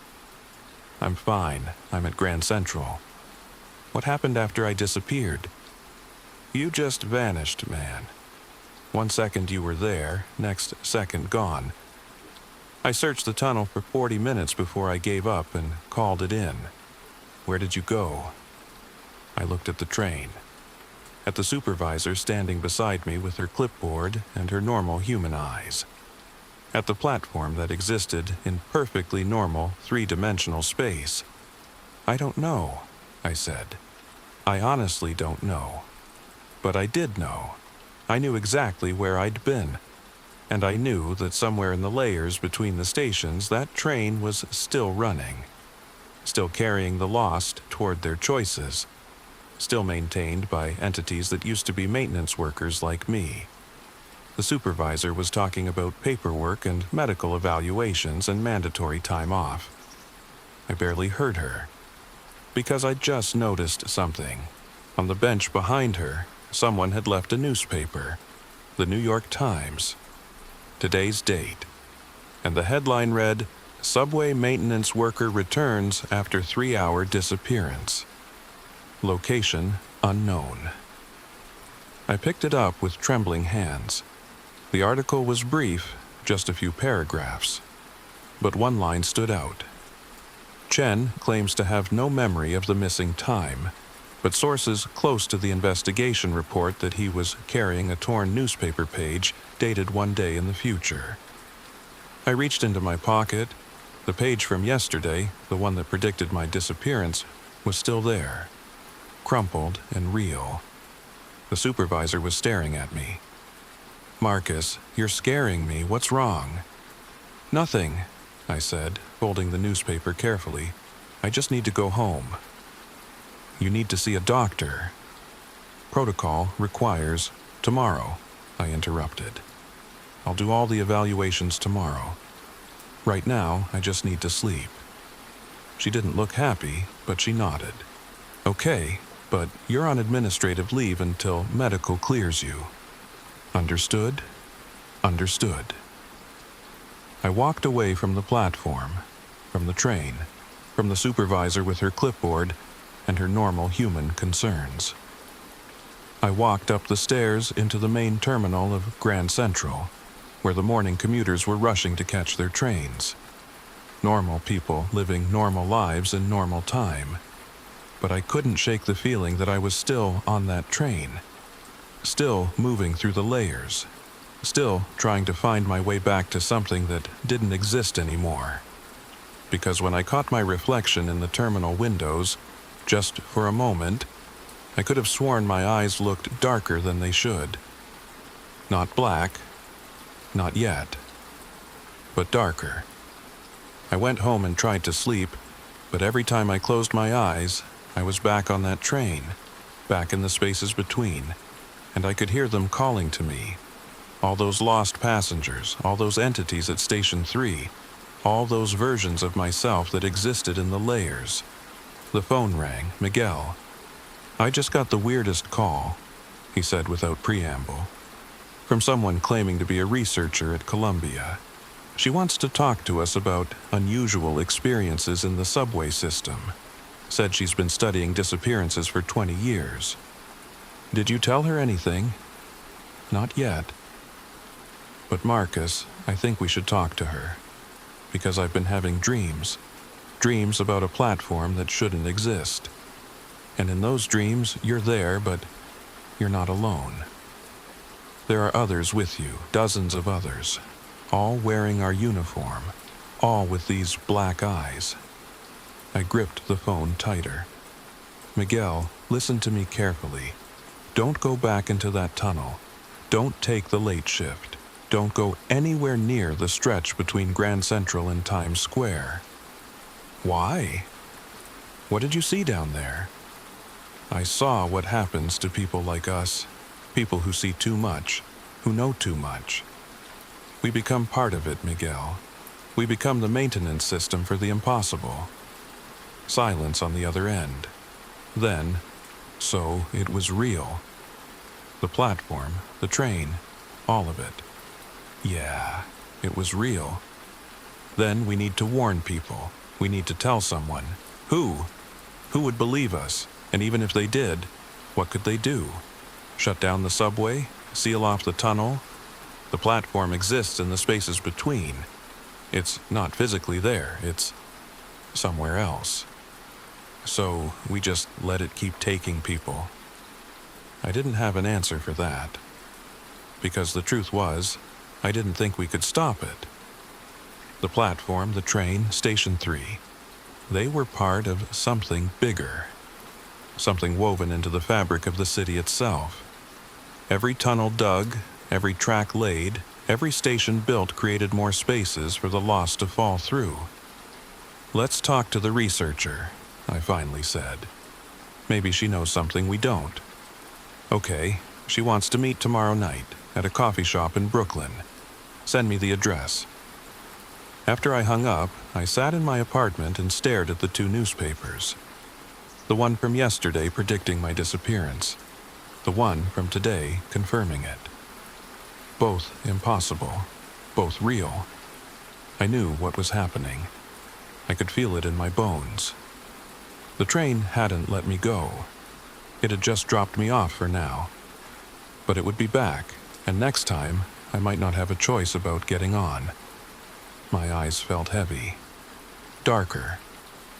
"I'm fine. I'm at Grand Central." "What happened after I disappeared?" "You just vanished, man. 1 second you were there, next second gone. I searched the tunnel for 40 minutes before I gave up and called it in. Where did you go?" I looked at the train, at the supervisor standing beside me with her clipboard and her normal human eyes, at the platform that existed in perfectly normal three-dimensional space. "I don't know," I said. "I honestly don't know." But I did know. I knew exactly where I'd been. And I knew that somewhere in the layers between the stations, that train was still running, still carrying the lost toward their choices, still maintained by entities that used to be maintenance workers like me. The supervisor was talking about paperwork and medical evaluations and mandatory time off. I barely heard her, because I just noticed something. On the bench behind her, someone had left a newspaper, the New York Times, today's date, and the headline read, "Subway Maintenance Worker Returns After 3-Hour Disappearance. Location Unknown." I picked it up with trembling hands. The article was brief, just a few paragraphs, but one line stood out. Chen claims to have no memory of the missing time, but sources close to the investigation report that he was carrying a torn newspaper page dated one day in the future. I reached into my pocket. The page from yesterday, the one that predicted my disappearance, was still there, crumpled and real. The supervisor was staring at me. "Marcus, you're scaring me. What's wrong?" "Nothing," I said, folding the newspaper carefully. "I just need to go home." "You need to see a doctor." "Protocol requires tomorrow," I interrupted. "I'll do all the evaluations tomorrow. Right now, I just need to sleep." She didn't look happy, but she nodded. "Okay, but you're on administrative leave until medical clears you." "Understood?" "Understood." I walked away from the platform, from the train, from the supervisor with her clipboard and her normal human concerns. I walked up the stairs into the main terminal of Grand Central, where the morning commuters were rushing to catch their trains. Normal people living normal lives in normal time. But I couldn't shake the feeling that I was still on that train, still moving through the layers, still trying to find my way back to something that didn't exist anymore. Because when I caught my reflection in the terminal windows, just for a moment, I could have sworn my eyes looked darker than they should. Not black, not yet, but darker. I went home and tried to sleep, but every time I closed my eyes, I was back on that train, back in the spaces between, and I could hear them calling to me. All those lost passengers, all those entities at Station 3, all those versions of myself that existed in the layers. The phone rang. Miguel. "I just got the weirdest call," he said without preamble, "from someone claiming to be a researcher at Columbia. She wants to talk to us about unusual experiences in the subway system. Said she's been studying disappearances for 20 years. Did you tell her anything?" "Not yet. But Marcus, I think we should talk to her. Because I've been having dreams about a platform that shouldn't exist. And in those dreams, you're there, but you're not alone. There are others with you, dozens of others, all wearing our uniform, all with these black eyes." I gripped the phone tighter. "Miguel, listen to me carefully. Don't go back into that tunnel. Don't take the late shift. Don't go anywhere near the stretch between Grand Central and Times Square." "Why? What did you see down there?" "I saw what happens to people like us, people who see too much, who know too much. We become part of it, Miguel. We become the maintenance system for the impossible. Silence on the other end. Then, so it was real. The platform, the train, all of it. Yeah, it was real. Then we need to warn people. We need to tell someone. Who? Who would believe us? And even if they did, what could they do? Shut down the subway? Seal off the tunnel? The platform exists in the spaces between. It's not physically there. It's somewhere else. So we just let it keep taking people. I didn't have an answer for that. Because the truth was, I didn't think we could stop it. The platform, the train, Station 3, they were part of something bigger. Something woven into the fabric of the city itself. Every tunnel dug, every track laid, every station built created more spaces for the lost to fall through. "Let's talk to the researcher," I finally said. "Maybe she knows something we don't." "Okay, she wants to meet tomorrow night at a coffee shop in Brooklyn. Send me the address." After I hung up, I sat in my apartment and stared at the two newspapers. The one from yesterday predicting my disappearance. The one from today confirming it. Both impossible. Both real. I knew what was happening. I could feel it in my bones. The train hadn't let me go. It had just dropped me off for now. But it would be back, and next time, I might not have a choice about getting on. My eyes felt heavy. Darker,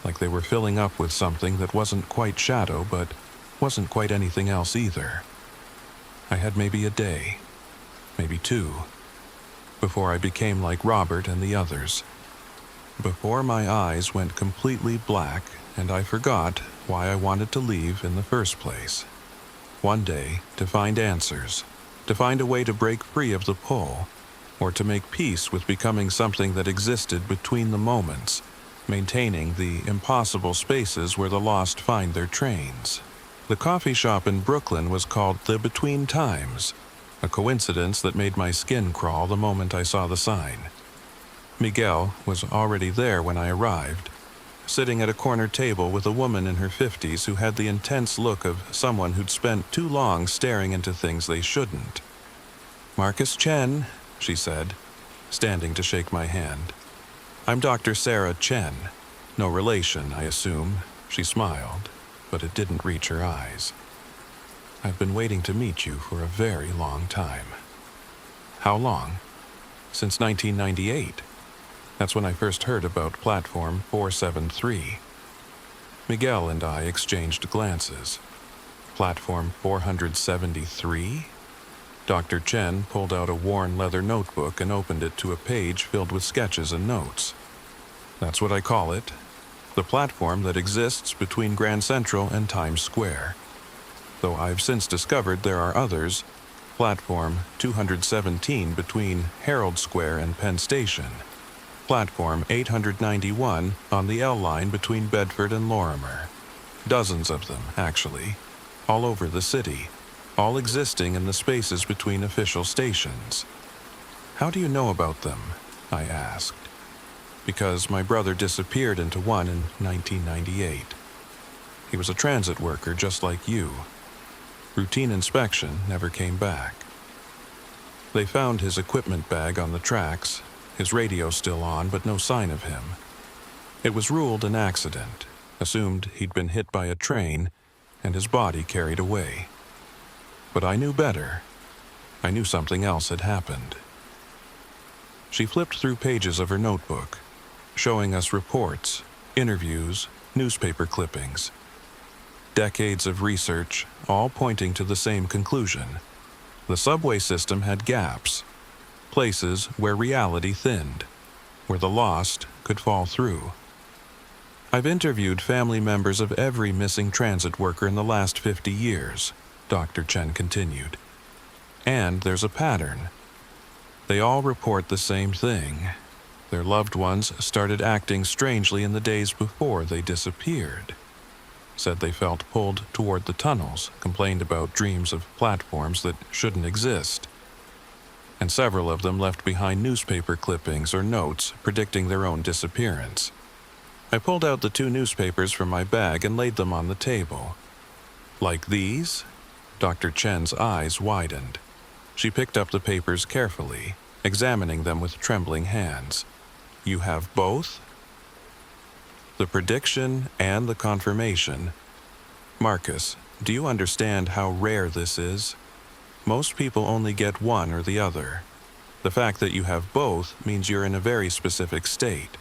like they were filling up with something that wasn't quite shadow, but wasn't quite anything else either. I had maybe a day, maybe two, before I became like Robert and the others. Before my eyes went completely black and I forgot why I wanted to leave in the first place. One day, to find answers, to find a way to break free of the pull, or to make peace with becoming something that existed between the moments, maintaining the impossible spaces where the lost find their trains. The coffee shop in Brooklyn was called the Between Times, a coincidence that made my skin crawl the moment I saw the sign. Miguel was already there when I arrived, sitting at a corner table with a woman in her 50s who had the intense look of someone who'd spent too long staring into things they shouldn't. "Marcus Chen," she said, standing to shake my hand. "I'm Dr. Sarah Chen. No relation, I assume." She smiled, but it didn't reach her eyes. "I've been waiting to meet you for a very long time." "How long?" "Since 1998. That's when I first heard about Platform 473. Miguel and I exchanged glances. Platform 473? Dr. Chen pulled out a worn leather notebook and opened it to a page filled with sketches and notes. "That's what I call it. The platform that exists between Grand Central and Times Square. Though I've since discovered there are others. Platform 217 between Herald Square and Penn Station. Platform 891 on the L line between Bedford and Lorimer. Dozens of them, actually, all over the city, all existing in the spaces between official stations." "How do you know about them?" I asked. "Because my brother disappeared into one in 1998. He was a transit worker just like you. Routine inspection, never came back. They found his equipment bag on the tracks, his radio still on, but no sign of him. It was ruled an accident, assumed he'd been hit by a train, and his body carried away. But I knew better. I knew something else had happened." She flipped through pages of her notebook, showing us reports, interviews, newspaper clippings. Decades of research, all pointing to the same conclusion. The subway system had gaps, places where reality thinned, where the lost could fall through. "I've interviewed family members of every missing transit worker in the last 50 years, Dr. Chen continued. "And there's a pattern. They all report the same thing. Their loved ones started acting strangely in the days before they disappeared. Said they felt pulled toward the tunnels, complained about dreams of platforms that shouldn't exist. And several of them left behind newspaper clippings or notes predicting their own disappearance." I pulled out the two newspapers from my bag and laid them on the table. "Like these?" Dr. Chen's eyes widened. She picked up the papers carefully, examining them with trembling hands. "You have both?" The prediction and the confirmation. "Marcus, do you understand how rare this is? Most people only get one or the other. The fact that you have both means you're in a very specific state.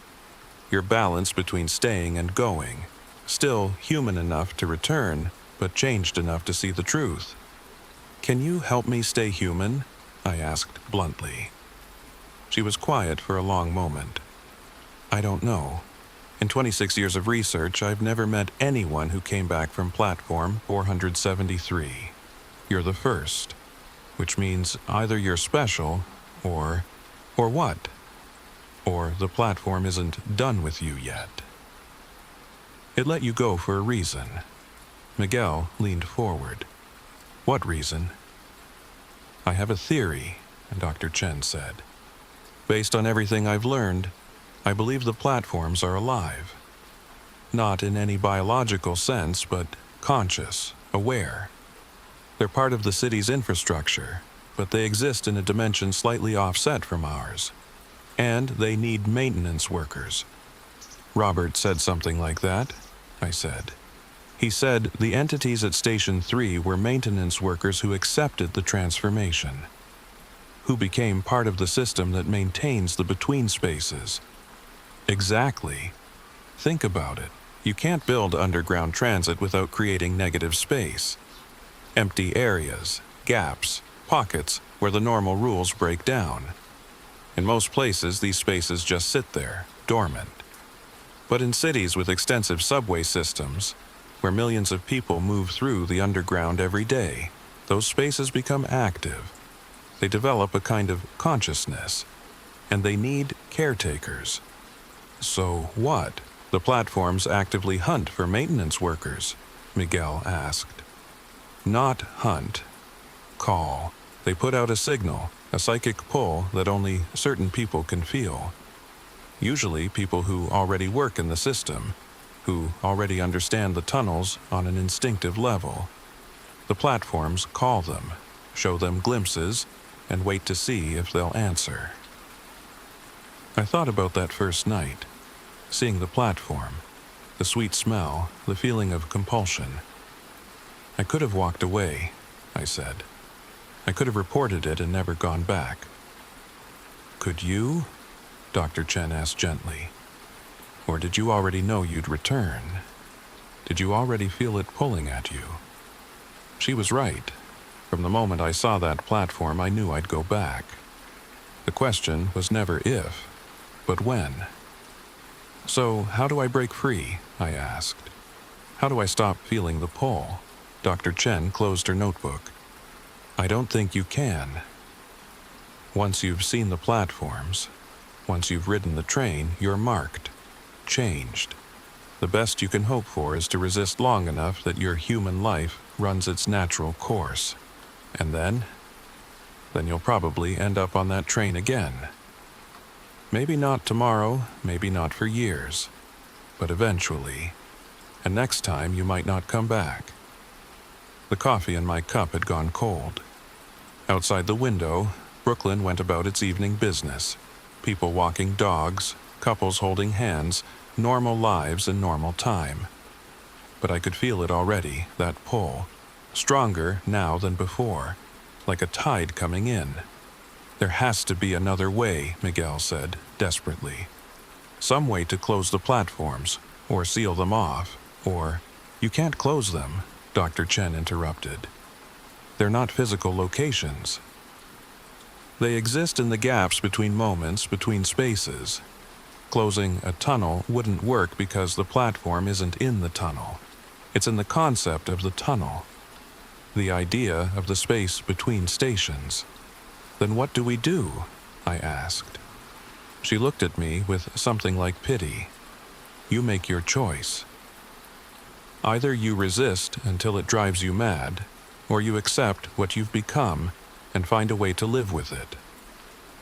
You're balanced between staying and going. Still human enough to return, but changed enough to see the truth. "Can you help me stay human?" I asked bluntly. She was quiet for a long moment. "I don't know. In 26 years of research, I've never met anyone who came back from platform 473. You're the first, which means either you're special or what? Or the platform isn't done with you yet. It let you go for a reason." Miguel leaned forward. "What reason?" "I have a theory," Dr. Chen said. "Based on everything I've learned, I believe the platforms are alive. Not in any biological sense, but conscious, aware. They're part of the city's infrastructure, but they exist in a dimension slightly offset from ours. And they need maintenance workers." "Robert said something like that," I said. "He said the entities at Station 3 were maintenance workers who accepted the transformation, who became part of the system that maintains the between spaces." "Exactly. Think about it. You can't build underground transit without creating negative space. Empty areas, gaps, pockets where the normal rules break down. In most places, these spaces just sit there, dormant. But in cities with extensive subway systems, where millions of people move through the underground every day, those spaces become active. They develop a kind of consciousness, and they need caretakers." "So what? The platforms actively hunt for maintenance workers?" Miguel asked. "Not hunt. Call. They put out a signal, a psychic pull that only certain people can feel. Usually people who already work in the system, who already understand the tunnels on an instinctive level. The platforms call them, show them glimpses, and wait to see if they'll answer." I thought about that first night, seeing the platform, the sweet smell, the feeling of compulsion. "I could have walked away," I said. "I could have reported it and never gone back." "Could you?" Dr. Chen asked gently. "Or did you already know you'd return? Did you already feel it pulling at you?" She was right. From the moment I saw that platform, I knew I'd go back. The question was never if, but when. "So, how do I break free?" I asked. "How do I stop feeling the pull?" Dr. Chen closed her notebook. "I don't think you can. Once you've seen the platforms, once you've ridden the train, you're marked, changed. The best you can hope for is to resist long enough that your human life runs its natural course. And then you'll probably end up on that train again. Maybe not tomorrow, maybe not for years, but eventually. And next time you might not come back." The coffee in my cup had gone cold. Outside the window, Brooklyn went about its evening business. People walking dogs, couples holding hands, normal lives in normal time. But I could feel it already, that pull, stronger now than before, like a tide coming in. "There has to be another way," Miguel said, desperately. "Some way to close the platforms, or seal them off, or—" "You can't close them," Dr. Chen interrupted. "They're not physical locations. They exist in the gaps between moments, between spaces. Closing a tunnel wouldn't work because the platform isn't in the tunnel. It's in the concept of the tunnel, the idea of the space between stations." "Then what do we do?" I asked. She looked at me with something like pity. "You make your choice. Either you resist until it drives you mad, or you accept what you've become and find a way to live with it.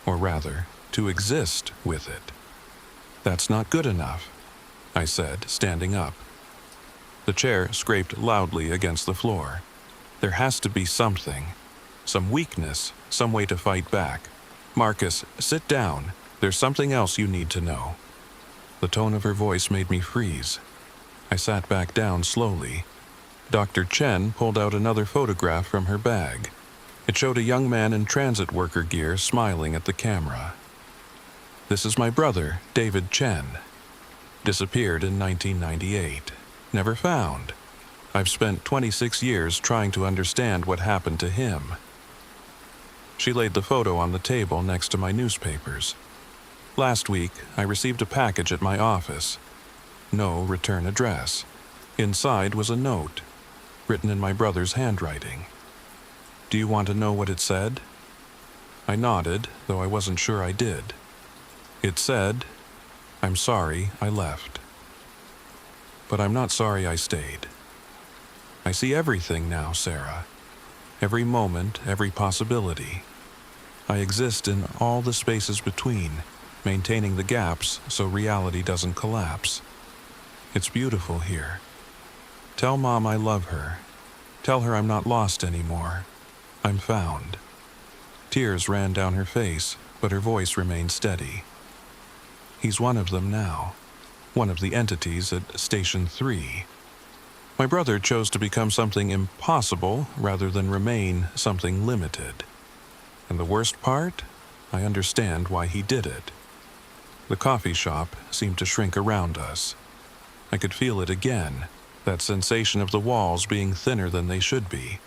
Or rather, to exist with it." "That's not good enough," I said, standing up. The chair scraped loudly against the floor. "There has to be something. Some weakness, some way to fight back. Marcus, sit down. There's something else you need to know." The tone of her voice made me freeze. I sat back down slowly. Dr. Chen pulled out another photograph from her bag. It showed a young man in transit worker gear smiling at the camera. "This is my brother, David Chen. Disappeared in 1998. never found. I've spent 26 years trying to understand what happened to him." She laid the photo on the table next to my newspapers. "Last week, I received a package at my office. No return address. Inside was a note, written in my brother's handwriting. Do you want to know what it said?" I nodded, though I wasn't sure I did. It said, "I'm sorry I left. But I'm not sorry I stayed. I see everything now, Sarah. Every moment, every possibility. I exist in all the spaces between, maintaining the gaps so reality doesn't collapse. It's beautiful here. Tell Mom I love her. Tell her I'm not lost anymore. I'm found." Tears ran down her face, but her voice remained steady. "He's one of them now. One of the entities at Station 3. My brother chose to become something impossible rather than remain something limited. And the worst part? I understand why he did it." The coffee shop seemed to shrink around us. I could feel it again, that sensation of the walls being thinner than they should be,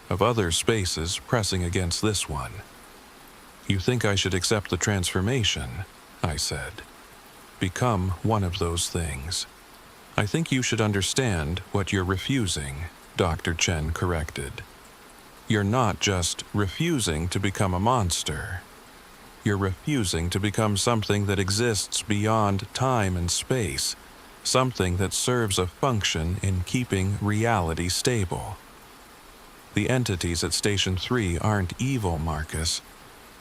of other spaces pressing against this one. "You think I should accept the transformation?" I said. "Become one of those things. I think you should understand what you're refusing," Dr. Chen corrected. "You're not just refusing to become a monster. You're refusing to become something that exists beyond time and space, something that serves a function in keeping reality stable. The entities at Station 3 aren't evil, Marcus.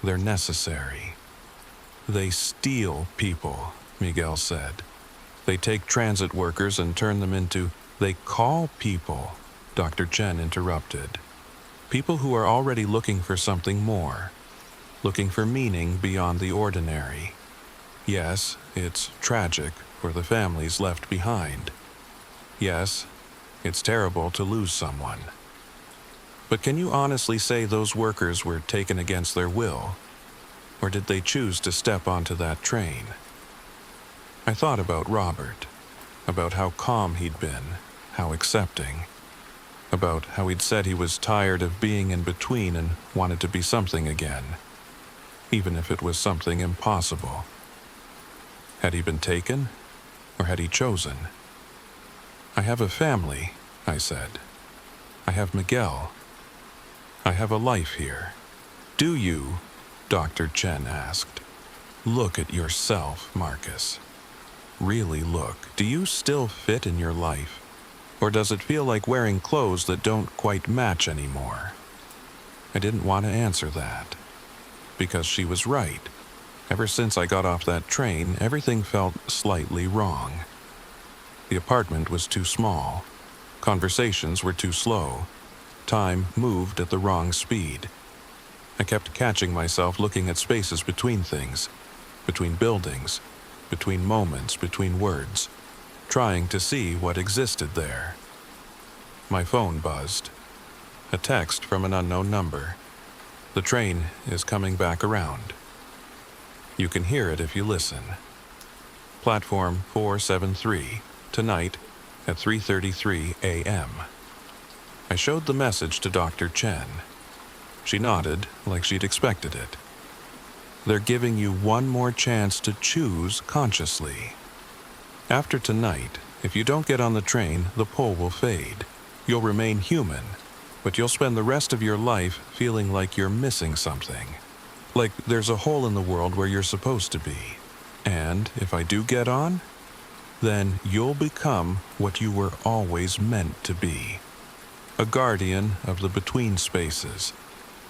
They're necessary. They steal people," Miguel said. "They take transit workers and turn them into—" "They call people," Dr. Chen interrupted. "People who are already looking for something more, looking for meaning beyond the ordinary. Yes, it's tragic for the families left behind. Yes, it's terrible to lose someone. But can you honestly say those workers were taken against their will? Or did they choose to step onto that train?" I thought about Robert, about how calm he'd been, how accepting, about how he'd said he was tired of being in between and wanted to be something again, even if it was something impossible. Had he been taken, or had he chosen? "I have a family," I said. "I have Miguel. I have a life here." "Do you?" Dr. Chen asked. "Look at yourself, Marcus. Really look. Do you still fit in your life? Or does it feel like wearing clothes that don't quite match anymore?" I didn't want to answer that, because she was right. Ever since I got off that train, everything felt slightly wrong. The apartment was too small. Conversations were too slow. Time moved at the wrong speed. I kept catching myself looking at spaces between things, between buildings, between moments, between words, trying to see what existed there. My phone buzzed. A text from an unknown number. "The train is coming back around. You can hear it if you listen. Platform 473, tonight at 3:33 a.m. I showed the message to Dr. Chen. She nodded like she'd expected it. "They're giving you one more chance to choose consciously. After tonight, if you don't get on the train, the pull will fade. You'll remain human, but you'll spend the rest of your life feeling like you're missing something. Like there's a hole in the world where you're supposed to be. And if I do get on, then you'll become what you were always meant to be. A guardian of the between spaces,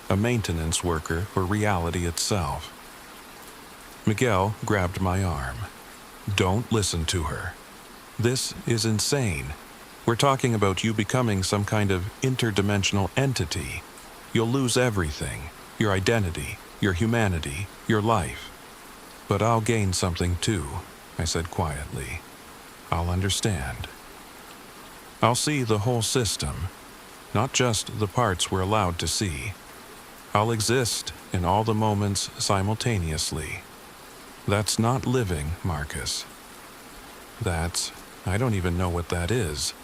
a maintenance worker for reality itself." Miguel grabbed my arm. "Don't listen to her. This is insane. We're talking about you becoming some kind of interdimensional entity. You'll lose everything, your identity, your humanity, your life. But I'll gain something too," I said quietly. "I'll understand. I'll see the whole system, not just the parts we're allowed to see. I'll exist in all the moments simultaneously. That's not living, Marcus. That's I don't even know what that is.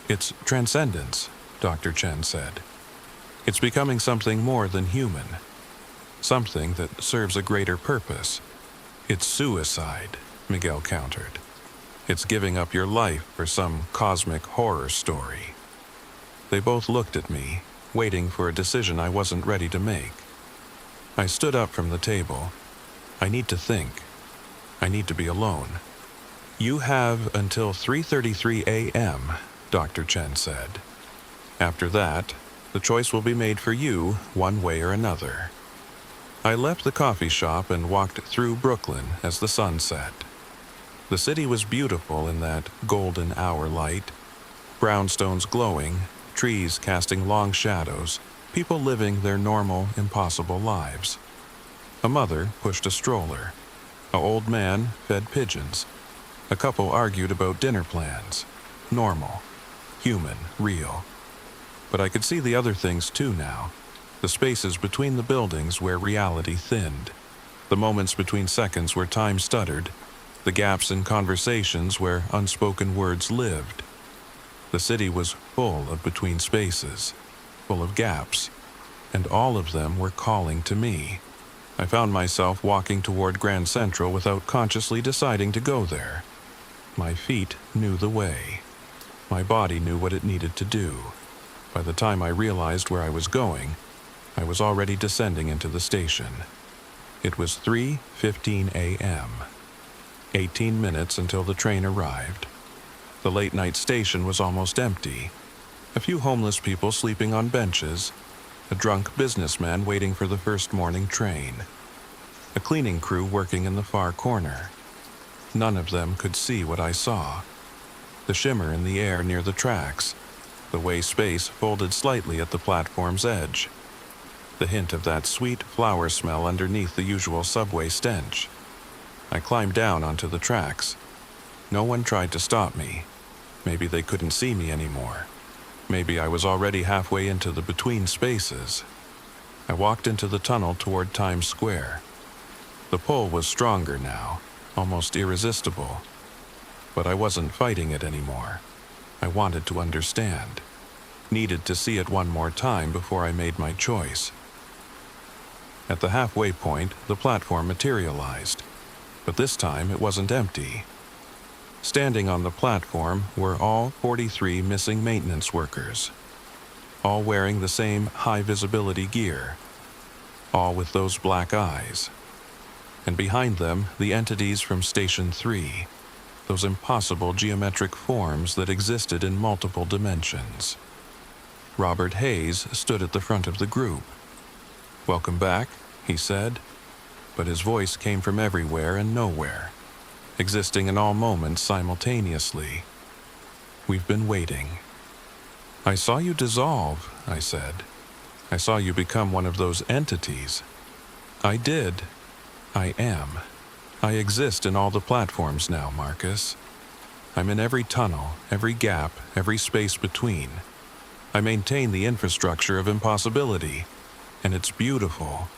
It's transcendence, Dr. Chen said. It's becoming something more than human. Something that serves a greater purpose. It's suicide, Miguel countered. It's giving up your life for some cosmic horror story. They both looked at me, waiting for a decision I wasn't ready to make. I stood up from the table. I need to think. I need to be alone. You have until 3:33 a.m., Dr. Chen said. After that, the choice will be made for you one way or another. I left the coffee shop and walked through Brooklyn as the sun set. The city was beautiful in that golden hour light, brownstones glowing, trees casting long shadows, people living their normal, impossible lives. A mother pushed a stroller. An old man fed pigeons. A couple argued about dinner plans. Normal, human, real. But I could see the other things too now. The spaces between the buildings where reality thinned. The moments between seconds where time stuttered. The gaps in conversations where unspoken words lived. The city was full of between spaces, full of gaps, and all of them were calling to me. I found myself walking toward Grand Central without consciously deciding to go there. My feet knew the way. My body knew what it needed to do. By the time I realized where I was going, I was already descending into the station. It was 3:15 a.m. 18 minutes until the train arrived. The late-night station was almost empty. A few homeless people sleeping on benches. A drunk businessman waiting for the first morning train. A cleaning crew working in the far corner. None of them could see what I saw. The shimmer in the air near the tracks. The way space folded slightly at the platform's edge. The hint of that sweet flower smell underneath the usual subway stench. I climbed down onto the tracks. No one tried to stop me. Maybe they couldn't see me anymore. Maybe I was already halfway into the between spaces. I walked into the tunnel toward Times Square. The pull was stronger now, almost irresistible. But I wasn't fighting it anymore. I wanted to understand. Needed to see it one more time before I made my choice. At the halfway point, the platform materialized. But this time it wasn't empty. Standing on the platform were all 43 missing maintenance workers. All wearing the same high-visibility gear. All with those black eyes. And behind them, the entities from Station 3. Those impossible geometric forms that existed in multiple dimensions. Robert Hayes stood at the front of the group. "Welcome back," he said, but his voice came from everywhere and nowhere, existing in all moments simultaneously. "We've been waiting." "I saw you dissolve," I said. "I saw you become one of those entities." "I did. I am. I exist in all the platforms now, Marcus. I'm in every tunnel, every gap, every space between. I maintain the infrastructure of impossibility, and it's beautiful.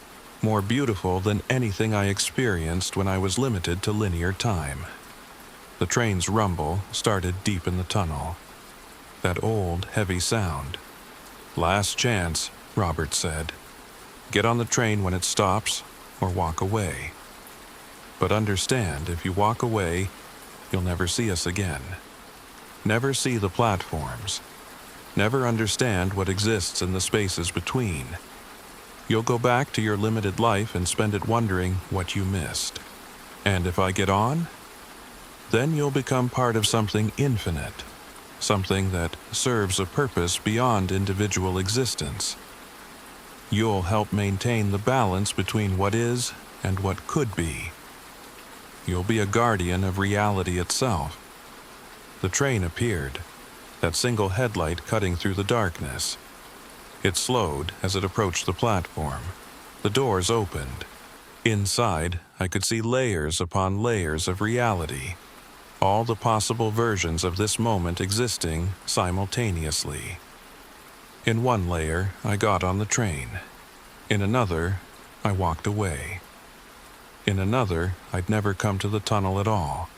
More beautiful than anything I experienced when I was limited to linear time." The train's rumble started deep in the tunnel. That old, heavy sound. "Last chance," Robert said. "Get on the train when it stops, or walk away. But understand, if you walk away, you'll never see us again. Never see the platforms. Never understand what exists in the spaces between. You'll go back to your limited life and spend it wondering what you missed. And if I get on, then you'll become part of something infinite, something that serves a purpose beyond individual existence. You'll help maintain the balance between what is and what could be. You'll be a guardian of reality itself." The train appeared, that single headlight cutting through the darkness. It slowed as it approached the platform. The doors opened. Inside, I could see layers upon layers of reality, all the possible versions of this moment existing simultaneously. In one layer, I got on the train. In another, I walked away. In another, I'd never come to the tunnel at all.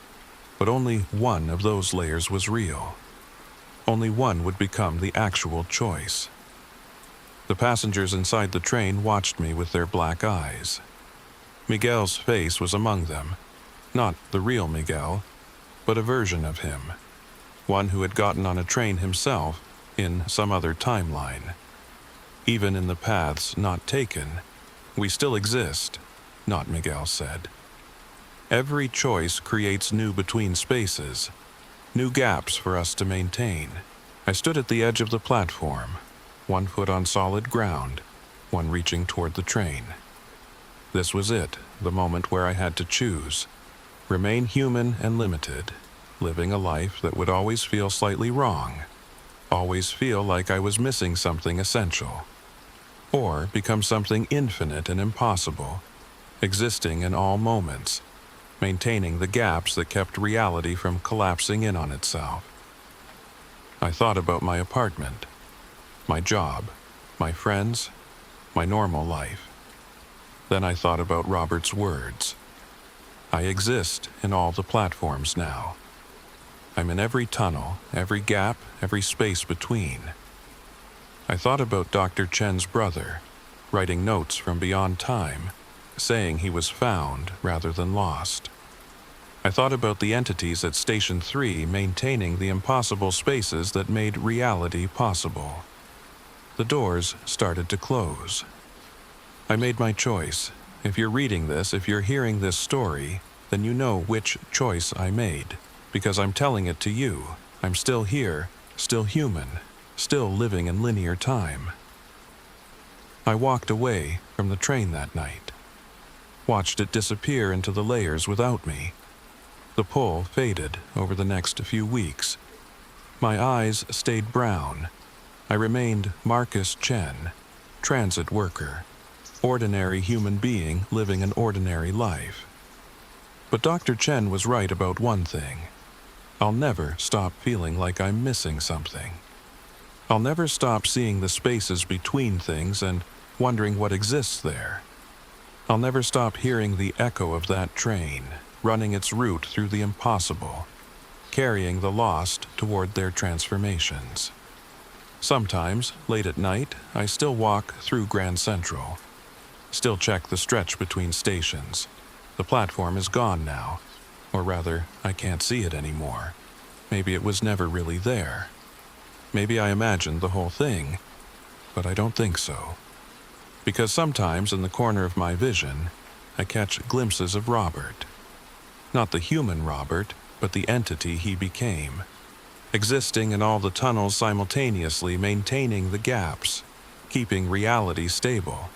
but only one of those layers was real. Only one would become the actual choice. The passengers inside the train watched me with their black eyes. Miguel's face was among them, not the real Miguel, but a version of him, one who had gotten on a train himself in some other timeline. Even in the paths not taken, we still exist, not Miguel said. Every choice creates new between spaces, new gaps for us to maintain. I stood at the edge of the platform, one foot on solid ground, one reaching toward the train. This was it, the moment where I had to choose. Remain human and limited, living a life that would always feel slightly wrong, always feel like I was missing something essential. Or become something infinite and impossible, existing in all moments, maintaining the gaps that kept reality from collapsing in on itself. I thought about my apartment, my job, my friends, my normal life. Then I thought about Robert's words. I exist in all the platforms now. I'm in every tunnel, every gap, every space between. I thought about Dr. Chen's brother, writing notes from beyond time, saying he was found rather than lost. I thought about the entities at Station 3 maintaining the impossible spaces that made reality possible. The doors started to close. I made my choice. If you're reading this, if you're hearing this story, then you know which choice I made, because I'm telling it to you. I'm still here, still human, still living in linear time. I walked away from the train that night, watched it disappear into the layers without me. The pull faded over the next few weeks. My eyes stayed brown. I remained Marcus Chen, transit worker, ordinary human being living an ordinary life. But Dr. Chen was right about one thing. I'll never stop feeling like I'm missing something. I'll never stop seeing the spaces between things and wondering what exists there. I'll never stop hearing the echo of that train, running its route through the impossible, carrying the lost toward their transformations. Sometimes, late at night, I still walk through Grand Central, still check the stretch between stations. The platform is gone now, or rather, I can't see it anymore. Maybe it was never really there. Maybe I imagined the whole thing, but I don't think so. Because sometimes in the corner of my vision, I catch glimpses of Robert. Not the human Robert, but the entity he became, existing in all the tunnels simultaneously, maintaining the gaps, keeping reality stable.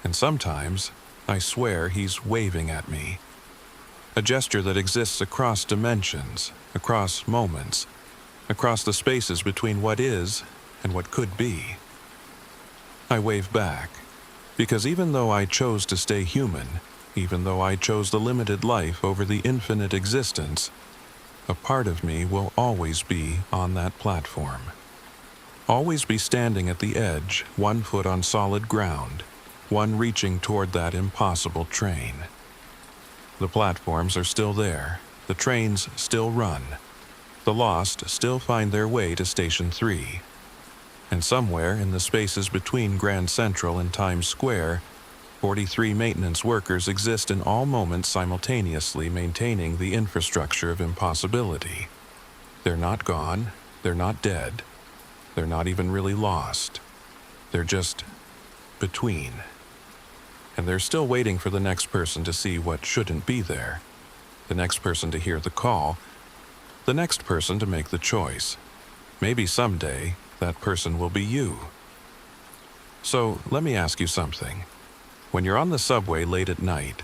And sometimes, I swear he's waving at me. A gesture that exists across dimensions, across moments, across the spaces between what is and what could be. I wave back, because even though I chose to stay human, even though I chose the limited life over the infinite existence, a part of me will always be on that platform. Always be standing at the edge, one foot on solid ground, one reaching toward that impossible train. The platforms are still there, the trains still run, the lost still find their way to Station 3. And somewhere in the spaces between Grand Central and Times Square, 43 maintenance workers exist in all moments simultaneously, maintaining the infrastructure of impossibility. They're not gone, they're not dead, they're not even really lost. They're just between. And they're still waiting for the next person to see what shouldn't be there, the next person to hear the call, the next person to make the choice. Maybe someday, that person will be you. So, let me ask you something. When you're on the subway late at night,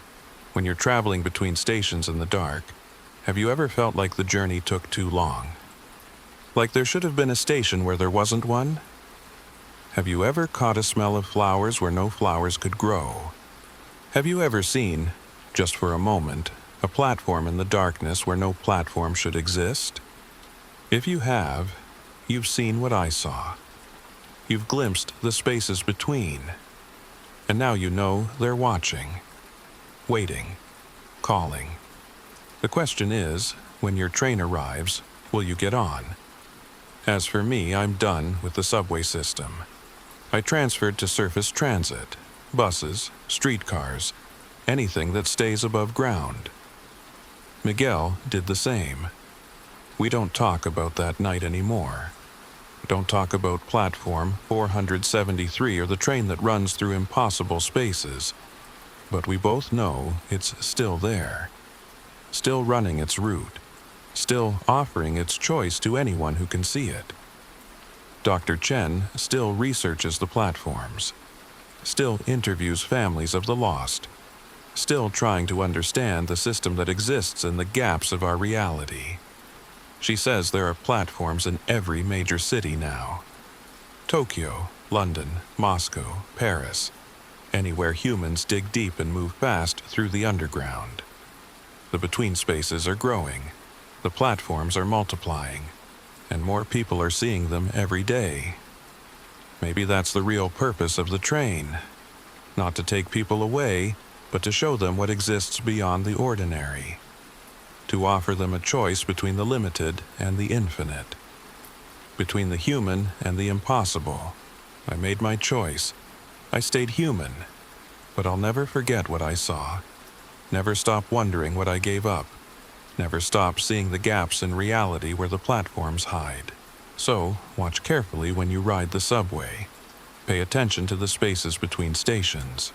when you're traveling between stations in the dark, have you ever felt like the journey took too long? Like there should have been a station where there wasn't one? Have you ever caught a smell of flowers where no flowers could grow? Have you ever seen, just for a moment, a platform in the darkness where no platform should exist? If you have, you've seen what I saw. You've glimpsed the spaces between. And now you know they're watching, waiting, calling. The question is, when your train arrives, will you get on? As for me, I'm done with the subway system. I transferred to surface transit, buses, streetcars, anything that stays above ground. Miguel did the same. We don't talk about that night anymore. Don't talk about platform 473 or the train that runs through impossible spaces. But we both know it's still there. Still running its route. Still offering its choice to anyone who can see it. Dr. Chen still researches the platforms. Still interviews families of the lost. Still trying to understand the system that exists in the gaps of our reality. She says there are platforms in every major city now. Tokyo, London, Moscow, Paris. Anywhere humans dig deep and move fast through the underground. The between spaces are growing. The platforms are multiplying. And more people are seeing them every day. Maybe that's the real purpose of the train. Not to take people away, but to show them what exists beyond the ordinary. To offer them a choice between the limited and the infinite. Between the human and the impossible. I made my choice. I stayed human. But I'll never forget what I saw. Never stop wondering what I gave up. Never stop seeing the gaps in reality where the platforms hide. So, watch carefully when you ride the subway. Pay attention to the spaces between stations.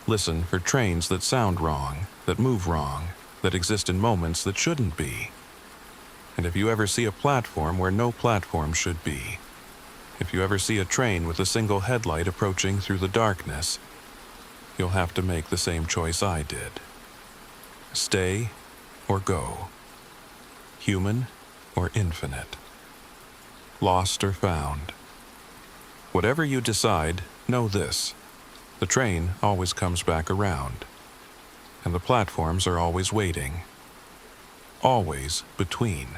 Listen for trains that sound wrong, that move wrong, that exist in moments that shouldn't be. And if you ever see a platform where no platform should be, if you ever see a train with a single headlight approaching through the darkness, you'll have to make the same choice I did. Stay or go. Human or infinite. Lost or found. Whatever you decide, know this. The train always comes back around. And the platforms are always waiting. Always between.